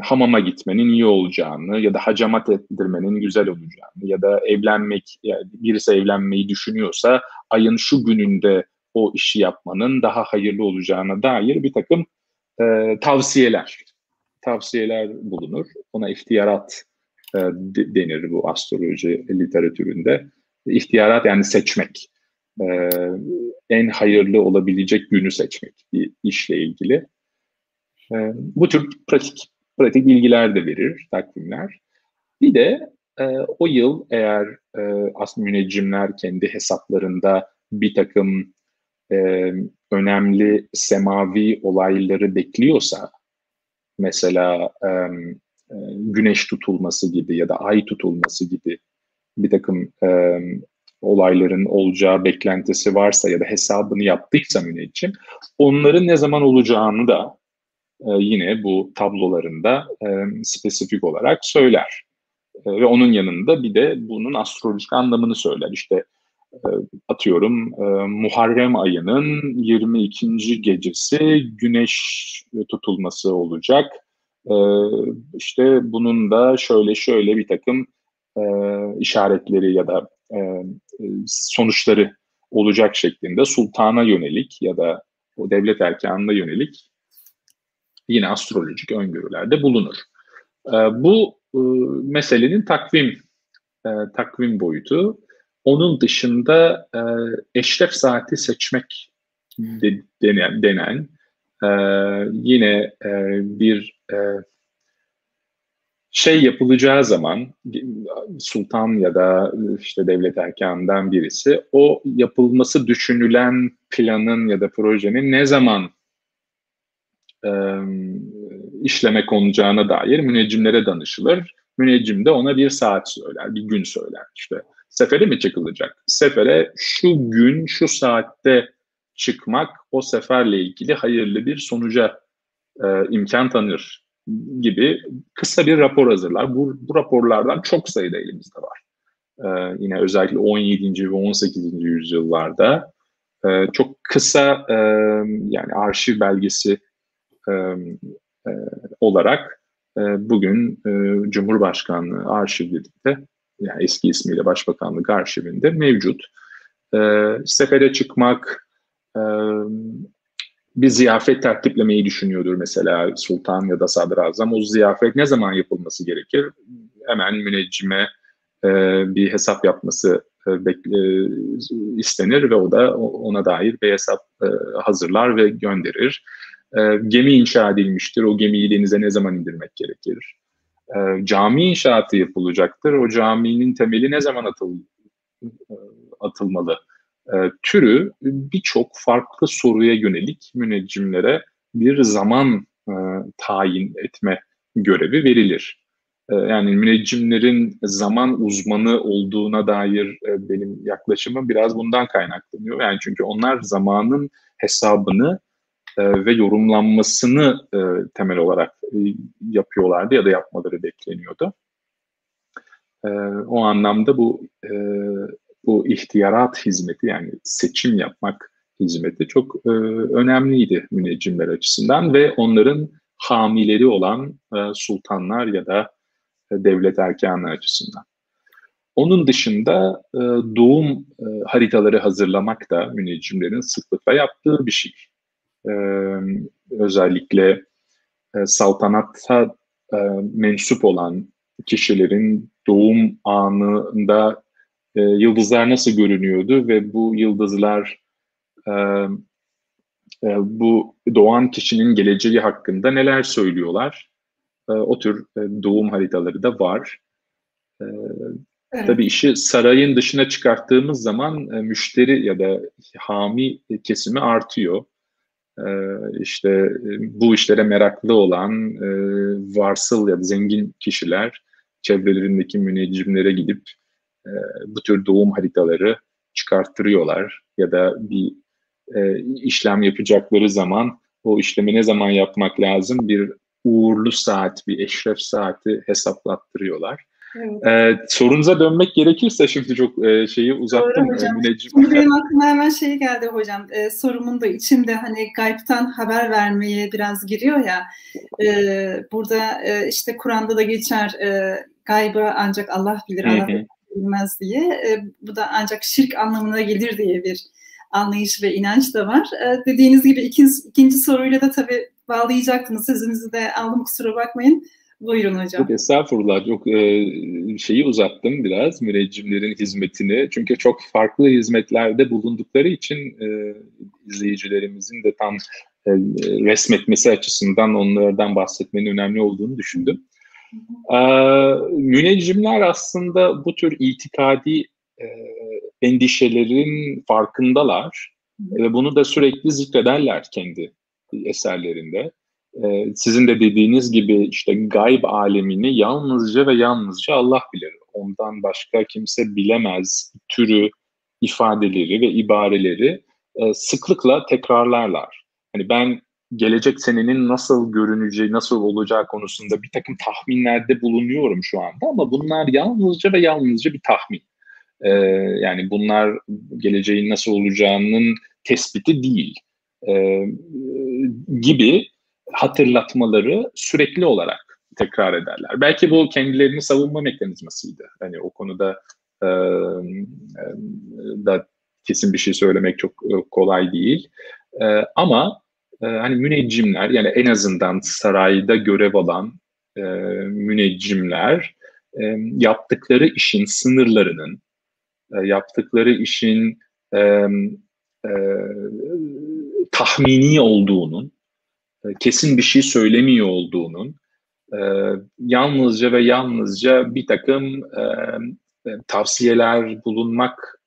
hamama gitmenin iyi olacağını ya da hacamat ettirmenin güzel olacağını ya da evlenmek, yani birisi evlenmeyi düşünüyorsa ayın şu gününde o işi yapmanın daha hayırlı olacağına dair bir takım tavsiyeler bulunur. Ona ihtiyarat denir bu astroloji literatüründe. İhtiyarat yani seçmek. En hayırlı olabilecek günü seçmek bir işle ilgili. Bu tür pratik bilgiler de verir takvimler. Bir de o yıl eğer müneccimler kendi hesaplarında bir takım önemli semavi olayları bekliyorsa, mesela güneş tutulması gibi ya da ay tutulması gibi bir takım olayların olacağı beklentisi varsa ya da hesabını yaptıysa müneccim, onların ne zaman olacağını da yine bu tablolarında spesifik olarak söyler. Ve onun yanında bir de bunun astrolojik anlamını söyler. İşte atıyorum Muharrem ayının 22. gecesi güneş tutulması olacak. İşte bunun da şöyle bir takım işaretleri ya da sonuçları olacak şeklinde sultana yönelik ya da o devlet erkanına yönelik yine astrolojik öngörülerde bulunur. Bu meselenin takvim boyutu. Onun dışında eşref saati seçmek denen yine bir şey yapılacağı zaman sultan ya da işte devlet erkanından birisi o yapılması düşünülen planın ya da projenin ne zaman işleme konacağına dair müneccimlere danışılır. Müneccim de ona bir saat söyler, bir gün söyler. İşte sefere mi çıkılacak? Sefere şu gün, şu saatte çıkmak o seferle ilgili hayırlı bir sonuca imkan tanır gibi kısa bir rapor hazırlar. Bu raporlardan çok sayıda elimizde var. Yine özellikle 17. ve 18. yüzyıllarda çok kısa yani arşiv belgesi olarak bugün Cumhurbaşkanlığı arşivlerinde, yani eski ismiyle Başbakanlık arşivinde mevcut. Sefere çıkmak, bir ziyafet tertiplemeyi düşünüyordur mesela sultan ya da sadrazam. O ziyafet ne zaman yapılması gerekir? Hemen müneccime bir hesap yapması istenir ve o da ona dair bir hesap hazırlar ve gönderir. Gemi inşa edilmiştir. O gemiyi denize ne zaman indirmek gerekir? Cami inşaatı yapılacaktır. O caminin temeli ne zaman atılmalı? Türü birçok farklı soruya yönelik müneccimlere bir zaman tayin etme görevi verilir. Yani müneccimlerin zaman uzmanı olduğuna dair benim yaklaşımım biraz bundan kaynaklanıyor. Yani çünkü onlar zamanın hesabını ve yorumlanmasını temel olarak yapıyorlardı ya da yapmaları bekleniyordu. O anlamda bu ihtiyarat hizmeti, yani seçim yapmak hizmeti çok önemliydi müneccimler açısından ve onların hamileri olan sultanlar ya da devlet erkanı açısından. Onun dışında doğum haritaları hazırlamak da müneccimlerin sıklıkla yaptığı bir şey. Özellikle saltanata mensup olan kişilerin doğum anında yıldızlar nasıl görünüyordu ve bu yıldızlar bu doğan kişinin geleceği hakkında neler söylüyorlar? O tür doğum haritaları da var. Evet. Tabii işi sarayın dışına çıkarttığımız zaman müşteri ya da hami kesimi artıyor. İşte bu işlere meraklı olan varsıl ya da zengin kişiler çevrelerindeki müneccimlere gidip bu tür doğum haritaları çıkarttırıyorlar ya da bir işlem yapacakları zaman o işlemi ne zaman yapmak lazım, bir uğurlu saat, bir eşref saati hesaplattırıyorlar. Evet. Sorunuza dönmek gerekirse şimdi çok şeyi uzattım. Doğru hocam. Şimdi benim aklıma hemen şey geldi hocam. Sorumun da içinde hani gaybtan haber vermeye biraz giriyor ya. Burada işte Kur'an'da da geçer gaybı ancak Allah bilir, Allah bilmez diye. Bu da ancak şirk anlamına gelir diye bir anlayış ve inanç da var. Dediğiniz gibi ikinci soruyla da tabii bağlayacaktınız. Sözünüzü de aldım, kusura bakmayın. Buyurun hocam. Çok estağfurullah. Çok şeyi uzattım biraz müneccimlerin hizmetini. Çünkü çok farklı hizmetlerde bulundukları için izleyicilerimizin de tam resmetmesi açısından onlardan bahsetmenin önemli olduğunu düşündüm. Müneccimler aslında bu tür itikadi endişelerin farkındalar ve bunu da sürekli zikrederler kendi eserlerinde. Sizin de dediğiniz gibi işte gayb alemini yalnızca ve yalnızca Allah bilir. Ondan başka kimse bilemez türü ifadeleri ve ibareleri sıklıkla tekrarlarlar. Hani ben gelecek senenin nasıl görüneceği, nasıl olacağı konusunda bir takım tahminlerde bulunuyorum şu anda ama bunlar yalnızca ve yalnızca bir tahmin. Yani bunlar geleceğin nasıl olacağının tespiti değil gibi hatırlatmaları sürekli olarak tekrar ederler. Belki bu kendilerini savunma mekanizmasıydı. Hani o konuda da kesin bir şey söylemek çok kolay değil. Ama hani müneccimler, yani en azından sarayda görev alan müneccimler yaptıkları işin sınırlarının, yaptıkları işin tahmini olduğunun, kesin bir şey söylemiyor olduğunun, yalnızca ve yalnızca bir takım tavsiyeler bulunmak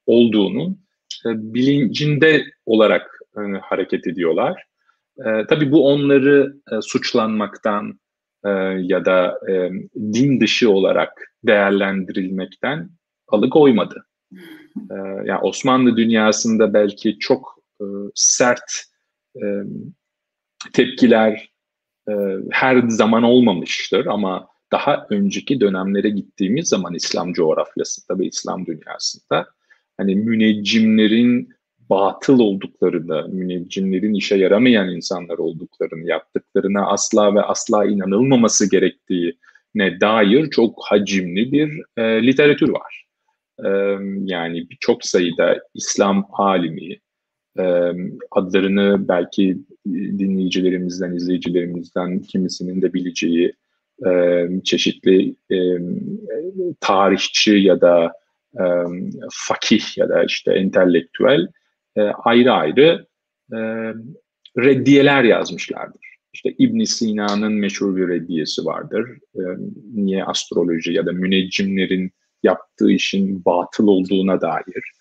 olduğunun bilincinde olarak hareket ediyorlar. Tabii bu onları suçlanmaktan ya da din dışı olarak değerlendirilmekten alıkoymadı. Yani Osmanlı dünyasında belki çok sert e, tepkiler her zaman olmamıştır ama daha önceki dönemlere gittiğimiz zaman İslam coğrafyasında ve İslam dünyasında hani müneccimlerin batıl olduklarını, müneccimlerin işe yaramayan insanlar olduklarını, yaptıklarına asla ve asla inanılmaması gerektiğine dair çok hacimli bir literatür var. Yani çok sayıda İslam alimi, adlarını belki dinleyicilerimizden, izleyicilerimizden kimisinin de bileceği çeşitli tarihçi ya da fakih ya da işte entelektüel ayrı ayrı reddiyeler yazmışlardır. İşte İbn Sina'nın meşhur bir reddiyesi vardır. Niye astroloji ya da müneccimlerin yaptığı işin batıl olduğuna dair.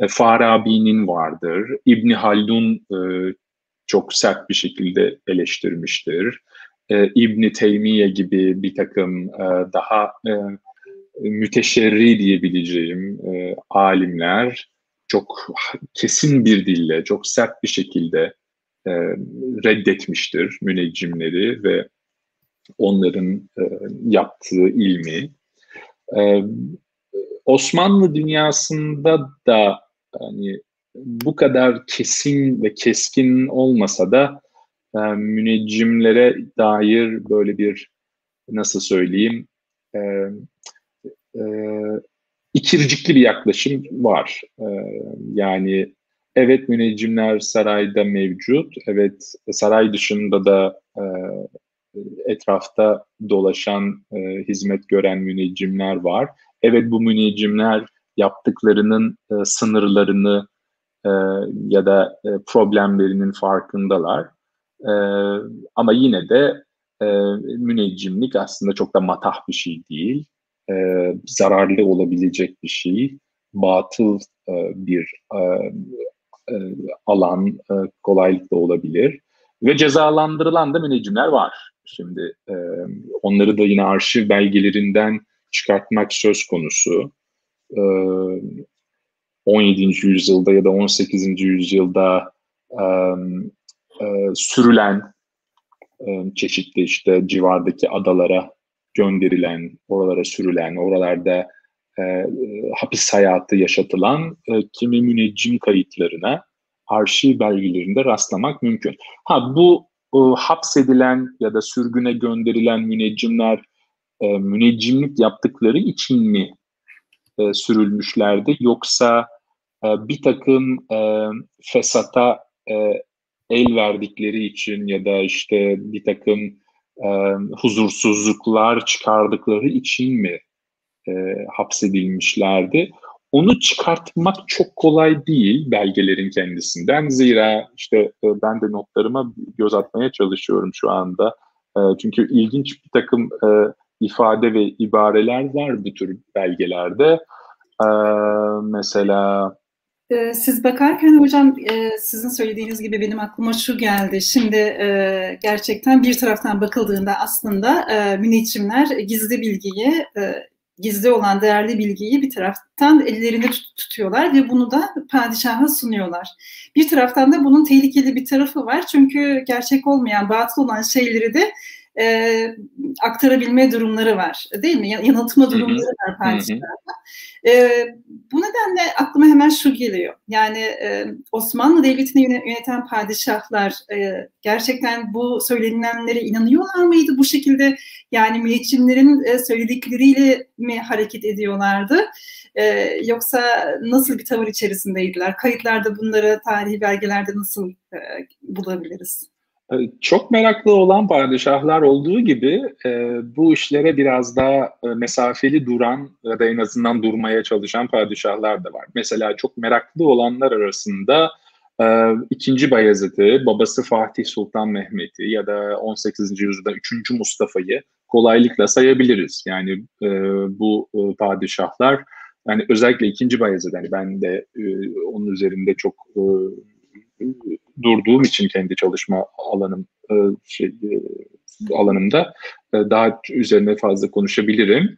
Farabi'nin vardır. İbn Haldun çok sert bir şekilde eleştirmiştir. İbn Teymiye gibi bir takım daha müteşerri diyebileceğim alimler çok kesin bir dille, çok sert bir şekilde reddetmiştir müneccimleri ve onların yaptığı ilmi. Osmanlı dünyasında da hani bu kadar kesin ve keskin olmasa da müneccimlere dair böyle bir nasıl söyleyeyim e, ikircikli bir yaklaşım var. Yani evet müneccimler sarayda mevcut, evet saray dışında da etrafta dolaşan, hizmet gören müneccimler var. Evet bu müneccimler yaptıklarının sınırlarını ya da problemlerinin farkındalar. Ama yine de müneccimlik aslında çok da matah bir şey değil. Zararlı olabilecek bir şey. Batıl bir alan kolaylıkla olabilir. Ve cezalandırılan da müneccimler var. Şimdi onları da yine arşiv belgelerinden çıkartmak söz konusu. 17. yüzyılda ya da 18. yüzyılda sürülen çeşitli işte civardaki adalara gönderilen, oralara sürülen, oralarda hapis hayatı yaşatılan kimi müneccim kayıtlarına arşiv belgelerinde rastlamak mümkün. Bu hapsedilen ya da sürgüne gönderilen müneccimler müneccimlik yaptıkları için mi sürülmüşlerdi yoksa bir takım fesata el verdikleri için ya da işte bir takım huzursuzluklar çıkardıkları için mi hapsedilmişlerdi? Onu çıkartmak çok kolay değil belgelerin kendisinden. Zira işte ben de notlarıma göz atmaya çalışıyorum şu anda. Çünkü ilginç bir takım ifade ve ibareler var bu tür belgelerde. Mesela siz bakarken hocam sizin söylediğiniz gibi benim aklıma şu geldi. Şimdi gerçekten bir taraftan bakıldığında aslında müneccimler gizli bilgiyi, gizli olan değerli bilgiyi bir taraftan ellerinde tutuyorlar ve bunu da padişaha sunuyorlar. Bir taraftan da bunun tehlikeli bir tarafı var. Çünkü gerçek olmayan, batıl olan şeyleri de aktarabilme durumları var. Değil mi? Yanıltma durumları var padişah'a. Bu nedenle aklıma hemen şu geliyor. Yani Osmanlı Devleti'ni yöneten padişahlar gerçekten bu söylenilenlere inanıyorlar mıydı? Bu şekilde yani müneccimlerin söyledikleriyle mi hareket ediyorlardı? Yoksa nasıl bir tavır içerisindeydiler? Kayıtlarda bunları, tarihi belgelerde nasıl bulabiliriz? Çok meraklı olan padişahlar olduğu gibi bu işlere biraz daha mesafeli duran ya da en azından durmaya çalışan padişahlar da var. Mesela çok meraklı olanlar arasında 2. Bayezid'i, babası Fatih Sultan Mehmet'i ya da 18. yüzyılda 3. Mustafa'yı kolaylıkla sayabiliriz. Yani bu padişahlar, yani özellikle 2. Bayezid, yani ben de onun üzerinde çok durduğum için kendi çalışma alanımda daha üzerine fazla konuşabilirim.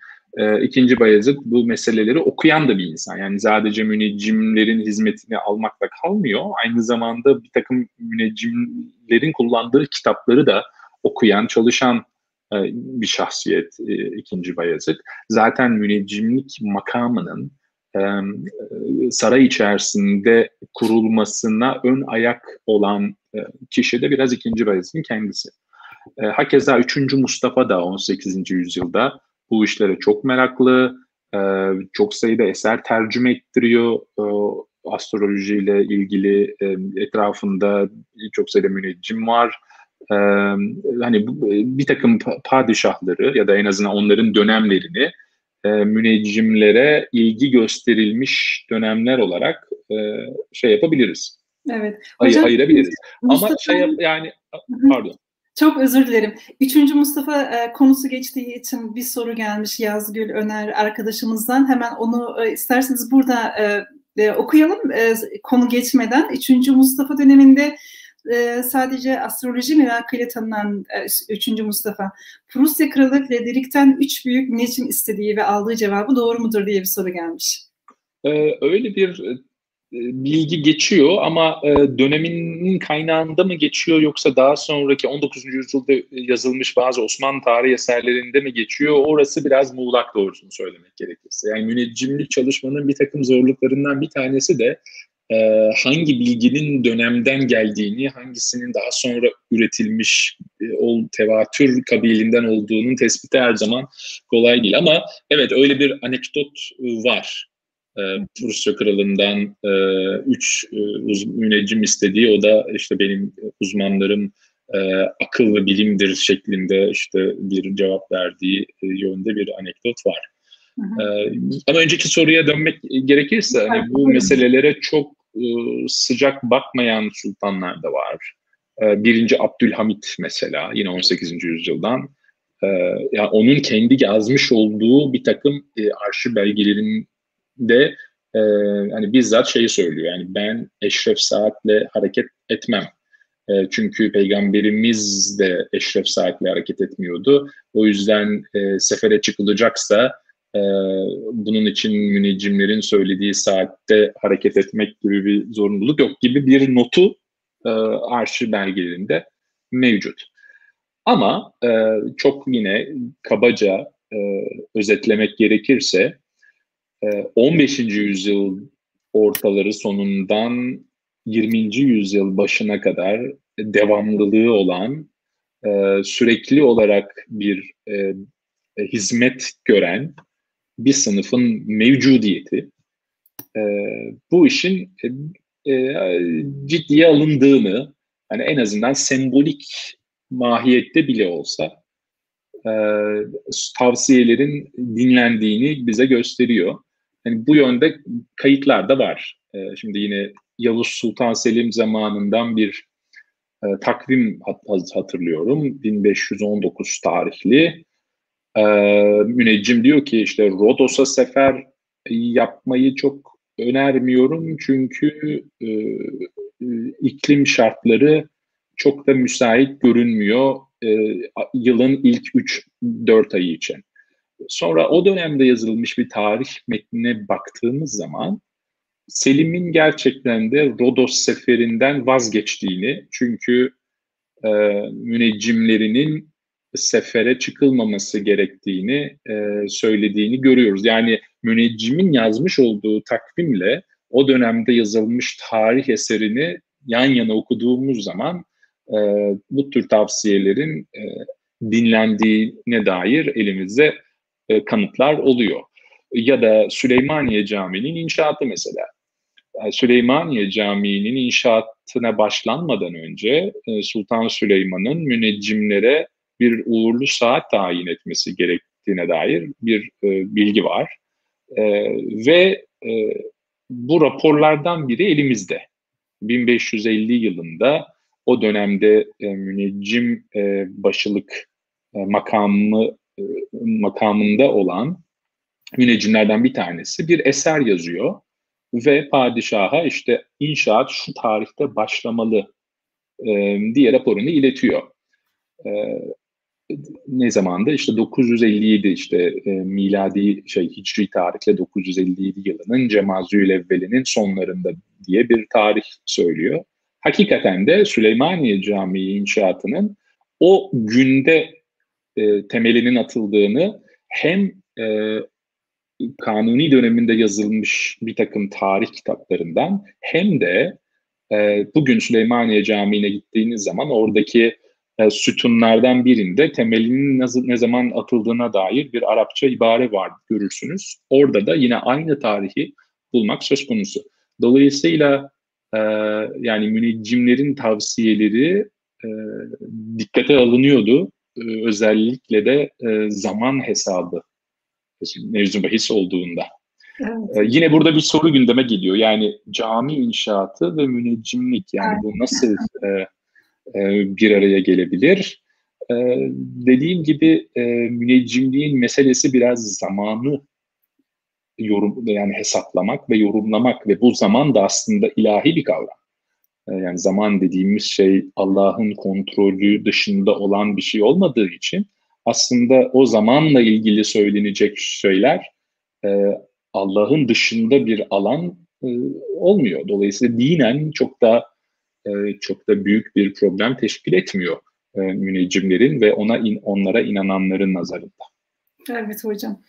İkinci Bayezid bu meseleleri okuyan da bir insan. Yani sadece müneccimlerin hizmetini almakla kalmıyor. Aynı zamanda bir takım müneccimlerin kullandığı kitapları da okuyan, çalışan bir şahsiyet İkinci Bayezid. Zaten müneccimlik makamının saray içerisinde kurulmasına ön ayak olan kişi de biraz İkinci Bayezid'in kendisi. Hakeza 3. Mustafa da 18. yüzyılda bu işlere çok meraklı, çok sayıda eser tercüme ettiriyor, astrolojiyle ilgili etrafında çok sayıda müneccim var. Hani bir takım padişahları ya da en azından onların dönemlerini müneccimlere ilgi gösterilmiş dönemler olarak şey yapabiliriz. Evet. Hocam, ayırabiliriz. Mustafa, Ama yani pardon. Çok özür dilerim. 3. Mustafa konusu geçtiği için bir soru gelmiş Yazgül Öner arkadaşımızdan. Hemen onu isterseniz burada okuyalım konu geçmeden. 3. Mustafa döneminde sadece astroloji merakıyla tanınan 3. Mustafa, Prusya Kralı Frederick'ten 3 büyük müneccim istediği ve aldığı cevabı doğru mudur diye bir soru gelmiş. Öyle bir bilgi geçiyor ama döneminin kaynağında mı geçiyor yoksa daha sonraki 19. yüzyılda yazılmış bazı Osmanlı tarihi eserlerinde mi geçiyor? Orası biraz muğlak, doğrusunu söylemek gerekirse. Yani müneccimlik çalışmanın bir takım zorluklarından bir tanesi de hangi bilginin dönemden geldiğini, hangisinin daha sonra üretilmiş tevatür kabiliğinden olduğunun tespiti her zaman kolay değil. Ama evet, öyle bir anekdot var. Prusya Kralı'ndan 3 müneccim istediği, o da işte benim uzmanlarım akıl ve bilimdir şeklinde işte bir cevap verdiği yönde bir anekdot var. Ama önceki soruya dönmek gerekirse hani bu meselelere çok sıcak bakmayan sultanlar da var. 1. Abdülhamit mesela, yine 18. yüzyıldan. Yani onun kendi yazmış olduğu bir takım arşiv belgelerinde hani bizzat şeyi söylüyor. Yani ben Eşref Saat'le hareket etmem. Çünkü Peygamberimiz de Eşref Saat'le hareket etmiyordu. O yüzden sefere çıkılacaksa bunun için müneccimlerin söylediği saatte hareket etmek gibi bir zorunluluk yok gibi bir notu arşiv belgelerinde mevcut. Ama çok yine kabaca özetlemek gerekirse 15. yüzyıl ortaları sonundan 20. yüzyıl başına kadar devamlılığı olan, sürekli olarak bir hizmet gören bir sınıfın mevcudiyeti bu işin ciddiye alındığını, hani en azından sembolik mahiyette bile olsa tavsiyelerin dinlendiğini bize gösteriyor. Yani bu yönde kayıtlar da var. Şimdi yine Yavuz Sultan Selim zamanından bir takvim hatırlıyorum. 1519 tarihli. Müneccim diyor ki işte Rodos'a sefer yapmayı çok önermiyorum çünkü iklim şartları çok da müsait görünmüyor yılın ilk 3-4 ayı için. Sonra o dönemde yazılmış bir tarih metnine baktığımız zaman Selim'in gerçekten de Rodos seferinden vazgeçtiğini, çünkü müneccimlerinin sefere çıkılmaması gerektiğini söylediğini görüyoruz. Yani müneccimin yazmış olduğu takvimle o dönemde yazılmış tarih eserini yan yana okuduğumuz zaman bu tür tavsiyelerin dinlendiğine dair elimizde kanıtlar oluyor. Ya da Süleymaniye Camii'nin inşaatı mesela. Süleymaniye Camii'nin inşaatına başlanmadan önce Sultan Süleyman'ın müneccimlere bir uğurlu saat tayin etmesi gerektiğine dair bir bilgi var. Ve bu raporlardan biri elimizde. 1550 yılında o dönemde müneccim başılık makamında olan müneccimlerden bir tanesi bir eser yazıyor ve padişaha işte inşaat şu tarihte başlamalı diye raporunu iletiyor. Ne zamanda? İşte 957 miladi hicri tarihle 957 yılının Cemazül Evveli'nin sonlarında diye bir tarih söylüyor. Hakikaten de Süleymaniye Camii inşaatının o günde temelinin atıldığını hem Kanuni döneminde yazılmış bir takım tarih kitaplarından hem de bugün Süleymaniye Camii'ne gittiğiniz zaman oradaki sütunlardan birinde temelinin ne zaman atıldığına dair bir Arapça ibare var görürsünüz. Orada da yine aynı tarihi bulmak söz konusu. Dolayısıyla yani müneccimlerin tavsiyeleri dikkate alınıyordu. Özellikle de zaman hesabı mevzu bahis olduğunda. Evet. Yine burada bir soru gündeme geliyor. Yani cami inşaatı ve müneccimlik, yani bu nasıl bir araya gelebilir? Dediğim gibi müneccimliğin meselesi biraz zamanı yani hesaplamak ve yorumlamak ve bu zaman da aslında ilahi bir kavram. Yani zaman dediğimiz şey Allah'ın kontrolü dışında olan bir şey olmadığı için aslında o zamanla ilgili söylenecek şeyler Allah'ın dışında bir alan olmuyor. Dolayısıyla dinen çok da büyük bir problem teşkil etmiyor müneccimlerin ve onlara inananların nazarında. Evet hocam.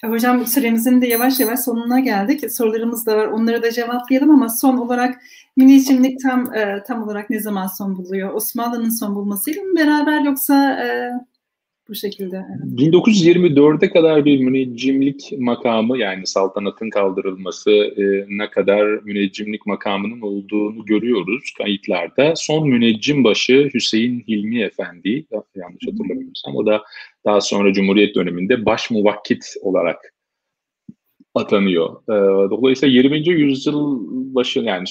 Hocam süremizin de yavaş yavaş sonuna geldik. Sorularımız da var. Onları da cevaplayalım ama son olarak müneccimlik tam olarak ne zaman son buluyor? Osmanlı'nın son bulmasıyla mı beraber yoksa bu şekilde? Evet. 1924'e kadar bir müneccimlik makamı, yani saltanatın kaldırılması ne kadar müneccimlik makamının olduğunu görüyoruz kayıtlarda. Son müneccim başı Hüseyin Hilmi Efendi, yanlış hatırlamıyorsam, o da daha sonra Cumhuriyet döneminde baş muvakkit olarak atanıyor. Dolayısıyla 20. yüzyıl başı, yani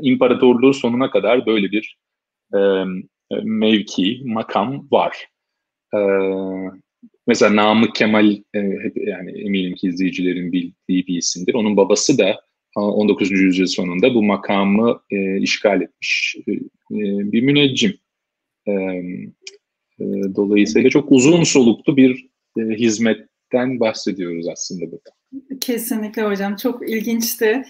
imparatorluğun sonuna kadar böyle bir mevki, makam var. Mesela Namık Kemal, yani eminim ki izleyicilerin bildiği bir isimdir. Onun babası da 19. yüzyıl sonunda bu makamı işgal etmiş bir müneccim. Dolayısıyla çok uzun soluklu bir hizmetten bahsediyoruz aslında burada. Kesinlikle hocam. Çok ilginçti.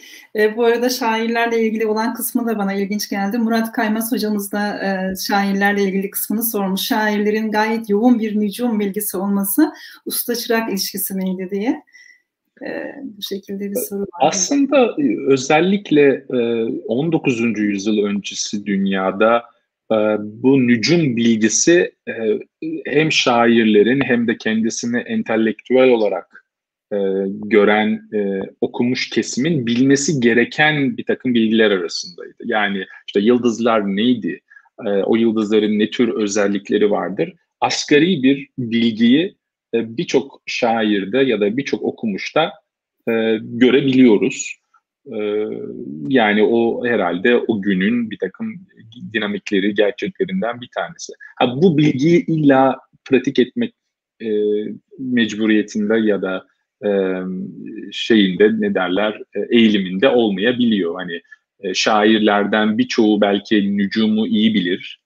Bu arada şairlerle ilgili olan kısmı da bana ilginç geldi. Murat Kaymaz hocamız da şairlerle ilgili kısmını sormuş. Şairlerin gayet yoğun bir nücum bilgisi olması usta-çırak ilişkisi neydi diye. Bu şekilde bir soru var. Aslında özellikle 19. yüzyıl öncesi dünyada bu nücum bilgisi hem şairlerin hem de kendisini entelektüel olarak gören, okumuş kesimin bilmesi gereken bir takım bilgiler arasındaydı. Yani işte yıldızlar neydi? O yıldızların ne tür özellikleri vardır? Asgari bir bilgiyi birçok şairde ya da birçok okumuşta görebiliyoruz. Yani o herhalde o günün bir takım dinamikleri, gerçeklerinden bir tanesi. Bu bilgiyi illa pratik etmek mecburiyetinde ya da eğiliminde olmayabiliyor. Hani şairlerden birçoğu belki nücumu iyi bilir.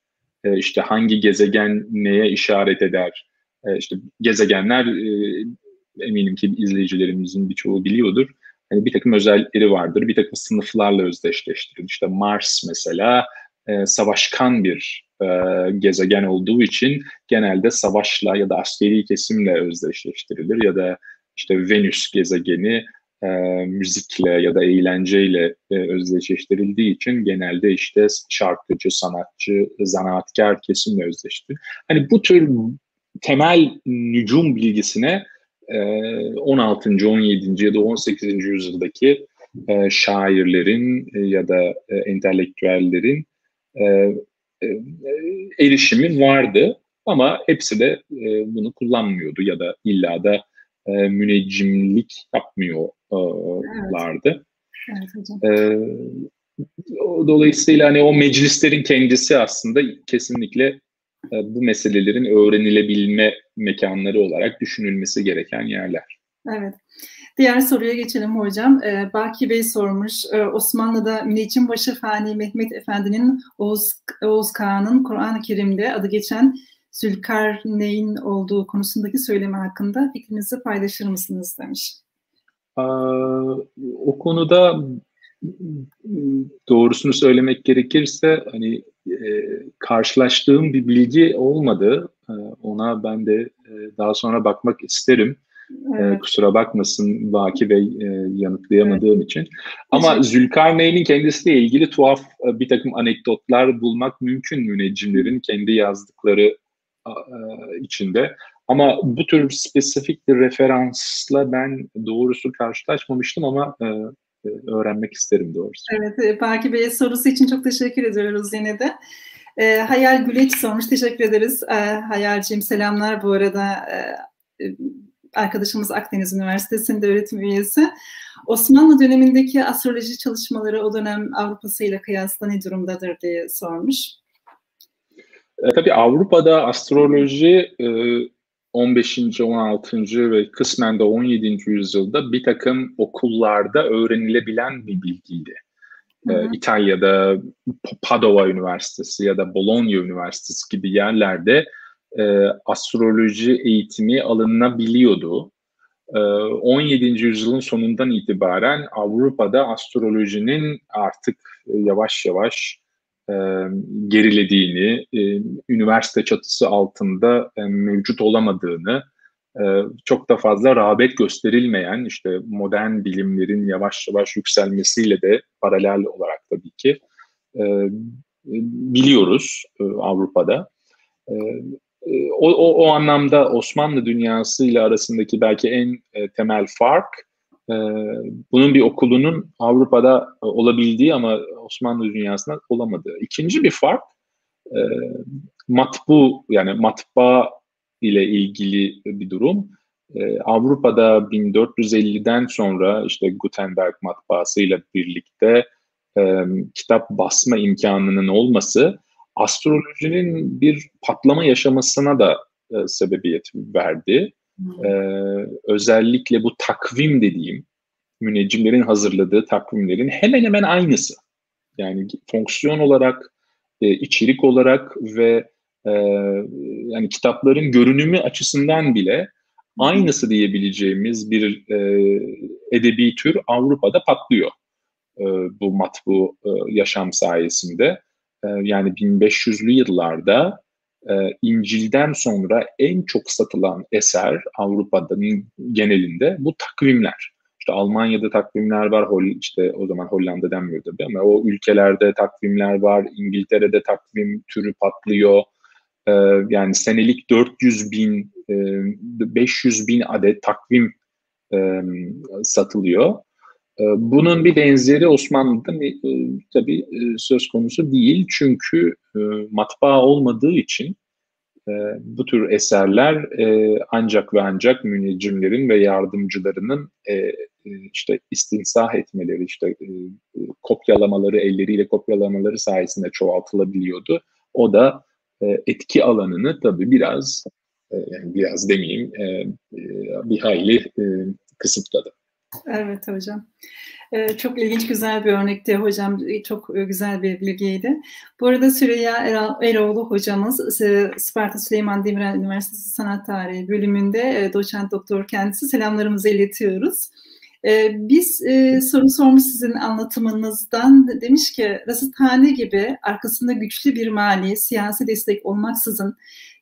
İşte hangi gezegen neye işaret eder? İşte gezegenler eminim ki izleyicilerimizin birçoğu biliyordur. Hani bir takım özellikleri vardır, bir takım sınıflarla özdeşleştirilir. İşte Mars mesela savaşkan bir gezegen olduğu için genelde savaşla ya da askeri kesimle özdeşleştirilir. Ya da işte Venüs gezegeni müzikle ya da eğlenceyle özdeşleştirildiği için genelde işte şarkıcı, sanatçı, zanaatkar kesimle özdeştirilir. Hani bu tür temel nücum bilgisine 16. 17. ya da 18. yüzyıldaki şairlerin ya da entelektüellerin erişimi vardı ama hepsi de bunu kullanmıyordu ya da illa da müneccimlik yapmıyorlardı. Evet, hocam. Dolayısıyla hani o meclislerin kendisi aslında kesinlikle bu meselelerin öğrenilebilme mekanları olarak düşünülmesi gereken yerler. Evet. Diğer soruya geçelim hocam. Baki Bey sormuş. Osmanlı'da Müneccimbaşı Fani Mehmet Efendi'nin Oğuz Kağan'ın Kur'an-ı Kerim'de adı geçen Zülkarneyn olduğu konusundaki söylemi hakkında fikrinizi paylaşır mısınız demiş. O konuda doğrusunu söylemek gerekirse hani karşılaştığım bir bilgi olmadı. Ona ben de daha sonra bakmak isterim. Evet. Kusura bakmasın Baki Bey yanıtlayamadığım evet. için. Ama Zülkarneyn'in kendisiyle ilgili tuhaf bir takım anekdotlar bulmak mümkün müneccimlerin kendi yazdıkları içinde. Ama bu tür spesifik bir referansla ben doğrusu karşılaşmamıştım ama öğrenmek isterim doğrusu. Evet, Baki Bey'e sorusu için çok teşekkür ediyoruz yine de. Hayal Güleç sormuş, teşekkür ederiz. Hayalciğim selamlar bu arada. Arkadaşımız Akdeniz Üniversitesi'nde öğretim üyesi. Osmanlı dönemindeki astroloji çalışmaları o dönem Avrupa'sı ile kıyasla ne durumdadır diye sormuş. Tabii Avrupa'da astroloji 15. 16. ve kısmen de 17. yüzyılda bir takım okullarda öğrenilebilen bir bilgiydi. İtalya'da Padova Üniversitesi ya da Bologna Üniversitesi gibi yerlerde astroloji eğitimi alınabiliyordu. 17. yüzyılın sonundan itibaren Avrupa'da astrolojinin artık yavaş yavaş gerilediğini, üniversite çatısı altında mevcut olamadığını, çok da fazla rağbet gösterilmeyen işte modern bilimlerin yavaş yavaş yükselmesiyle de paralel olarak tabii ki biliyoruz Avrupa'da. O anlamda Osmanlı dünyasıyla arasındaki belki en temel fark bunun bir okulunun Avrupa'da olabildiği ama Osmanlı dünyasında olamadığı. İkinci bir fark yani matbaa ile ilgili bir durum. Avrupa'da 1450'den sonra işte Gutenberg matbaasıyla birlikte kitap basma imkanının olması astrolojinin bir patlama yaşamasına da sebebiyet verdi. Özellikle bu takvim dediğim müneccimlerin hazırladığı takvimlerin hemen hemen aynısı. Yani fonksiyon olarak, içerik olarak ve yani kitapların görünümü açısından bile aynısı diyebileceğimiz bir edebi tür Avrupa'da patlıyor. Bu matbu yaşam sayesinde. Yani 1500'lü yıllarda İncil'den sonra en çok satılan eser Avrupa'nın genelinde bu takvimler. İşte Almanya'da takvimler var, işte o zaman Hollanda denmiyor tabii ama o ülkelerde takvimler var, İngiltere'de takvim türü patlıyor. Yani senelik 400 bin, 500 bin adet takvim satılıyor. Bunun bir benzeri Osmanlı'da tabii söz konusu değil. Çünkü matbaa olmadığı için bu tür eserler ancak ve ancak müneccimlerin ve yardımcılarının işte istinsah etmeleri, işte kopyalamaları, elleriyle kopyalamaları sayesinde çoğaltılabiliyordu. O da etki alanını tabii biraz demeyeyim, bir hayli kısıtladı. Evet hocam. Çok ilginç, güzel bir örnekti hocam. Çok güzel bir bilgiydi. Bu arada Süreyya Eroğlu hocamız Sparta Süleyman Demirel Üniversitesi Sanat Tarihi bölümünde doçent doktor kendisi. Selamlarımızı iletiyoruz. Biz soru sormuş sizin anlatımınızdan. Demiş ki Rasıthane gibi arkasında güçlü bir mali, siyasi destek olmaksızın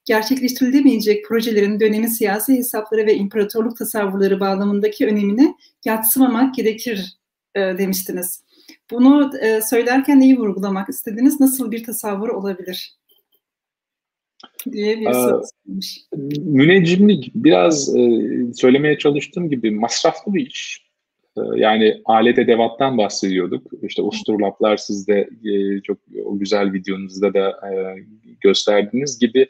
gerçekleştirilemeyecek projelerin dönemin siyasi hesapları ve imparatorluk tasavvurları bağlamındaki önemini yadsımamak gerekir demiştiniz. Bunu söylerken neyi vurgulamak istediniz? Nasıl bir tasavvur olabilir? Diye bir soru sormuş. Müneccimlik biraz söylemeye çalıştığım gibi masraflı bir iş. Yani alet edevattan bahsediyorduk. İşte usturlaplar sizde çok o güzel videonuzda da gösterdiğiniz gibi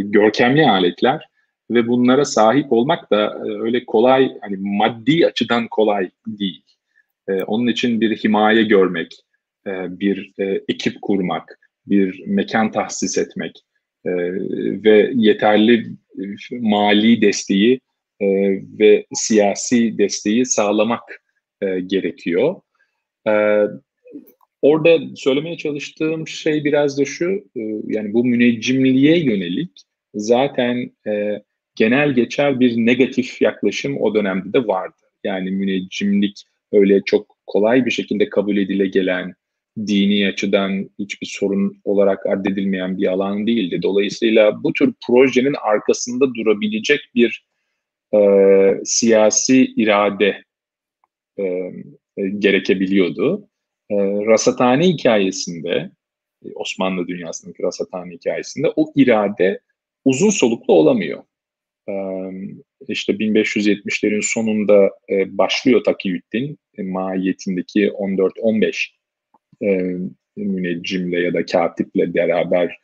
görkemli aletler ve bunlara sahip olmak da öyle kolay, hani maddi açıdan kolay değil. Onun için bir himaye görmek, bir ekip kurmak, bir mekan tahsis etmek ve yeterli mali desteği ve siyasi desteği sağlamak gerekiyor. Orada söylemeye çalıştığım şey biraz da şu, yani bu müneccimliğe yönelik zaten genel geçer bir negatif yaklaşım o dönemde de vardı. Yani müneccimlik öyle çok kolay bir şekilde kabul edile gelen, dini açıdan hiçbir sorun olarak addedilmeyen bir alan değildi. Dolayısıyla bu tür projenin arkasında durabilecek bir siyasi irade gerekebiliyordu. Rasathane hikayesinde, Osmanlı dünyasındaki rasathane hikayesinde o irade uzun soluklu olamıyor. İşte 1570'lerin sonunda başlıyor Takiyüddin mahiyetindeki 14-15 müneccimle ya da katiple beraber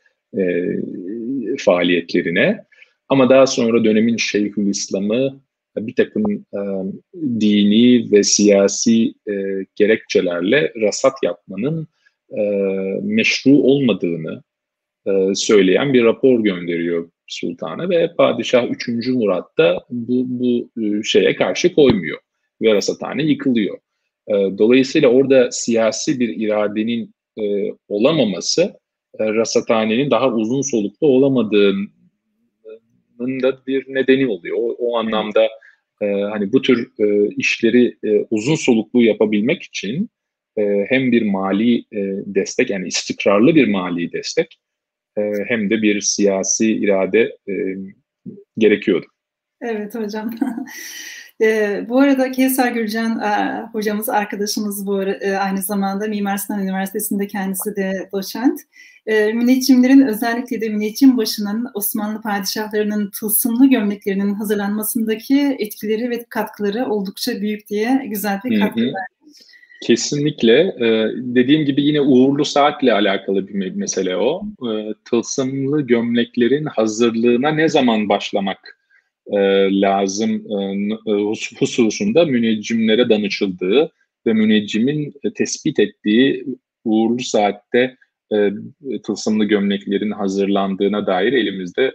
faaliyetlerine. Ama daha sonra dönemin Şeyhülislam'ı bir takım dini ve siyasi gerekçelerle rasat yapmanın meşru olmadığını söyleyen bir rapor gönderiyor sultana ve Padişah 3. Murat da bu şeye karşı koymuyor ve rasathane yıkılıyor. Dolayısıyla orada siyasi bir iradenin olamaması rasathanenin daha uzun soluklu olamadığının da bir nedeni oluyor. O anlamda hani bu tür işleri uzun soluklu yapabilmek için hem bir mali destek, yani istikrarlı bir mali destek hem de bir siyasi irade gerekiyordu. Evet hocam. Bu arada Kevser Gürcan hocamız, arkadaşımız aynı zamanda Mimar Sinan Üniversitesi'nde kendisi de doçent. Müneccimlerin, özellikle de müneccim başının Osmanlı padişahlarının tılsımlı gömleklerinin hazırlanmasındaki etkileri ve katkıları oldukça büyük diye güzel bir katkı vermiş. Kesinlikle. Dediğim gibi yine uğurlu saatle alakalı bir mesele o. Tılsımlı gömleklerin hazırlığına ne zaman başlamak lazım hususunda müneccimlere danışıldığı ve müneccimin tespit ettiği uğurlu saatte tılsımlı gömleklerin hazırlandığına dair elimizde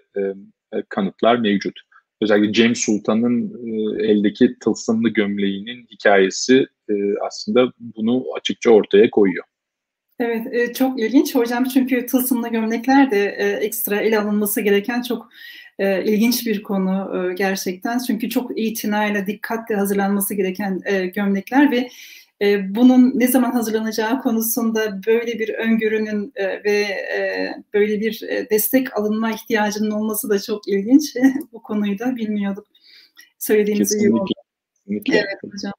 kanıtlar mevcut. Özellikle Cem Sultan'ın eldeki tılsımlı gömleğinin hikayesi aslında bunu açıkça ortaya koyuyor. Evet, çok ilginç hocam, çünkü tılsımlı gömlekler de ekstra ele alınması gereken çok ilginç bir konu gerçekten. Çünkü çok itinayla, dikkatle hazırlanması gereken gömlekler ve bunun ne zaman hazırlanacağı konusunda böyle bir öngörünün ve böyle bir destek alınma ihtiyacının olması da çok ilginç. Bu konuyu da bilmiyorduk. Söylediğiniz iyi oldu. Kesinlikle. Evet hocam.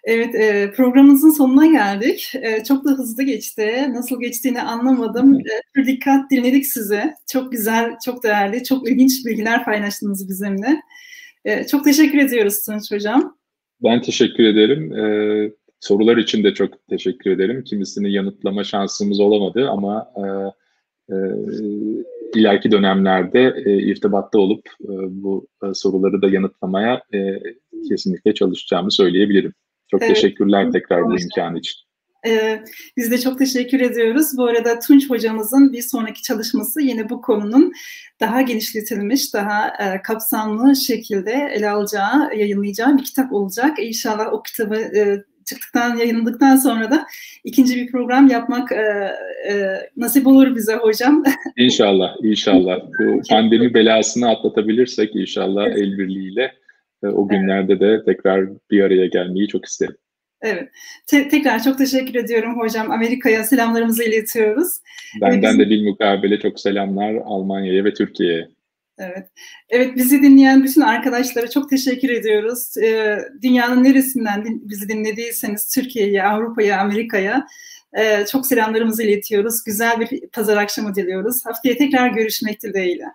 Evet, programımızın sonuna geldik. Çok da hızlı geçti. Nasıl geçtiğini anlamadım. Dikkat dinledik size. Çok güzel, çok değerli, çok ilginç bilgiler paylaştınız bizimle. Çok teşekkür ediyoruz Tunç Hocam. Ben teşekkür ederim. Sorular için de çok teşekkür ederim. Kimisini yanıtlama şansımız olamadı ama ileriki dönemlerde irtibatta olup bu soruları da yanıtlamaya kesinlikle çalışacağımı söyleyebilirim. Çok teşekkürler tekrar bu imkan için. Biz de çok teşekkür ediyoruz. Bu arada Tunç hocamızın bir sonraki çalışması yine bu konunun daha genişletilmiş, daha kapsamlı şekilde ele alacağı, yayınlayacağı bir kitap olacak. İnşallah o kitabı yayınlandıktan sonra da ikinci bir program yapmak nasip olur bize hocam. İnşallah, inşallah. Bu pandemi belasını atlatabilirsek inşallah el birliğiyle o günlerde de tekrar bir araya gelmeyi çok isterim. Evet. Tekrar çok teşekkür ediyorum hocam. Amerika'ya selamlarımızı iletiyoruz. Benden de bilmukabele çok selamlar Almanya'ya ve Türkiye'ye. Evet. Evet, bizi dinleyen bütün arkadaşlara çok teşekkür ediyoruz. Dünyanın neresinden bizi dinlediyseniz Türkiye'ye, Avrupa'ya, Amerika'ya çok selamlarımızı iletiyoruz. Güzel bir pazar akşamı diliyoruz. Haftaya tekrar görüşmek dileğiyle.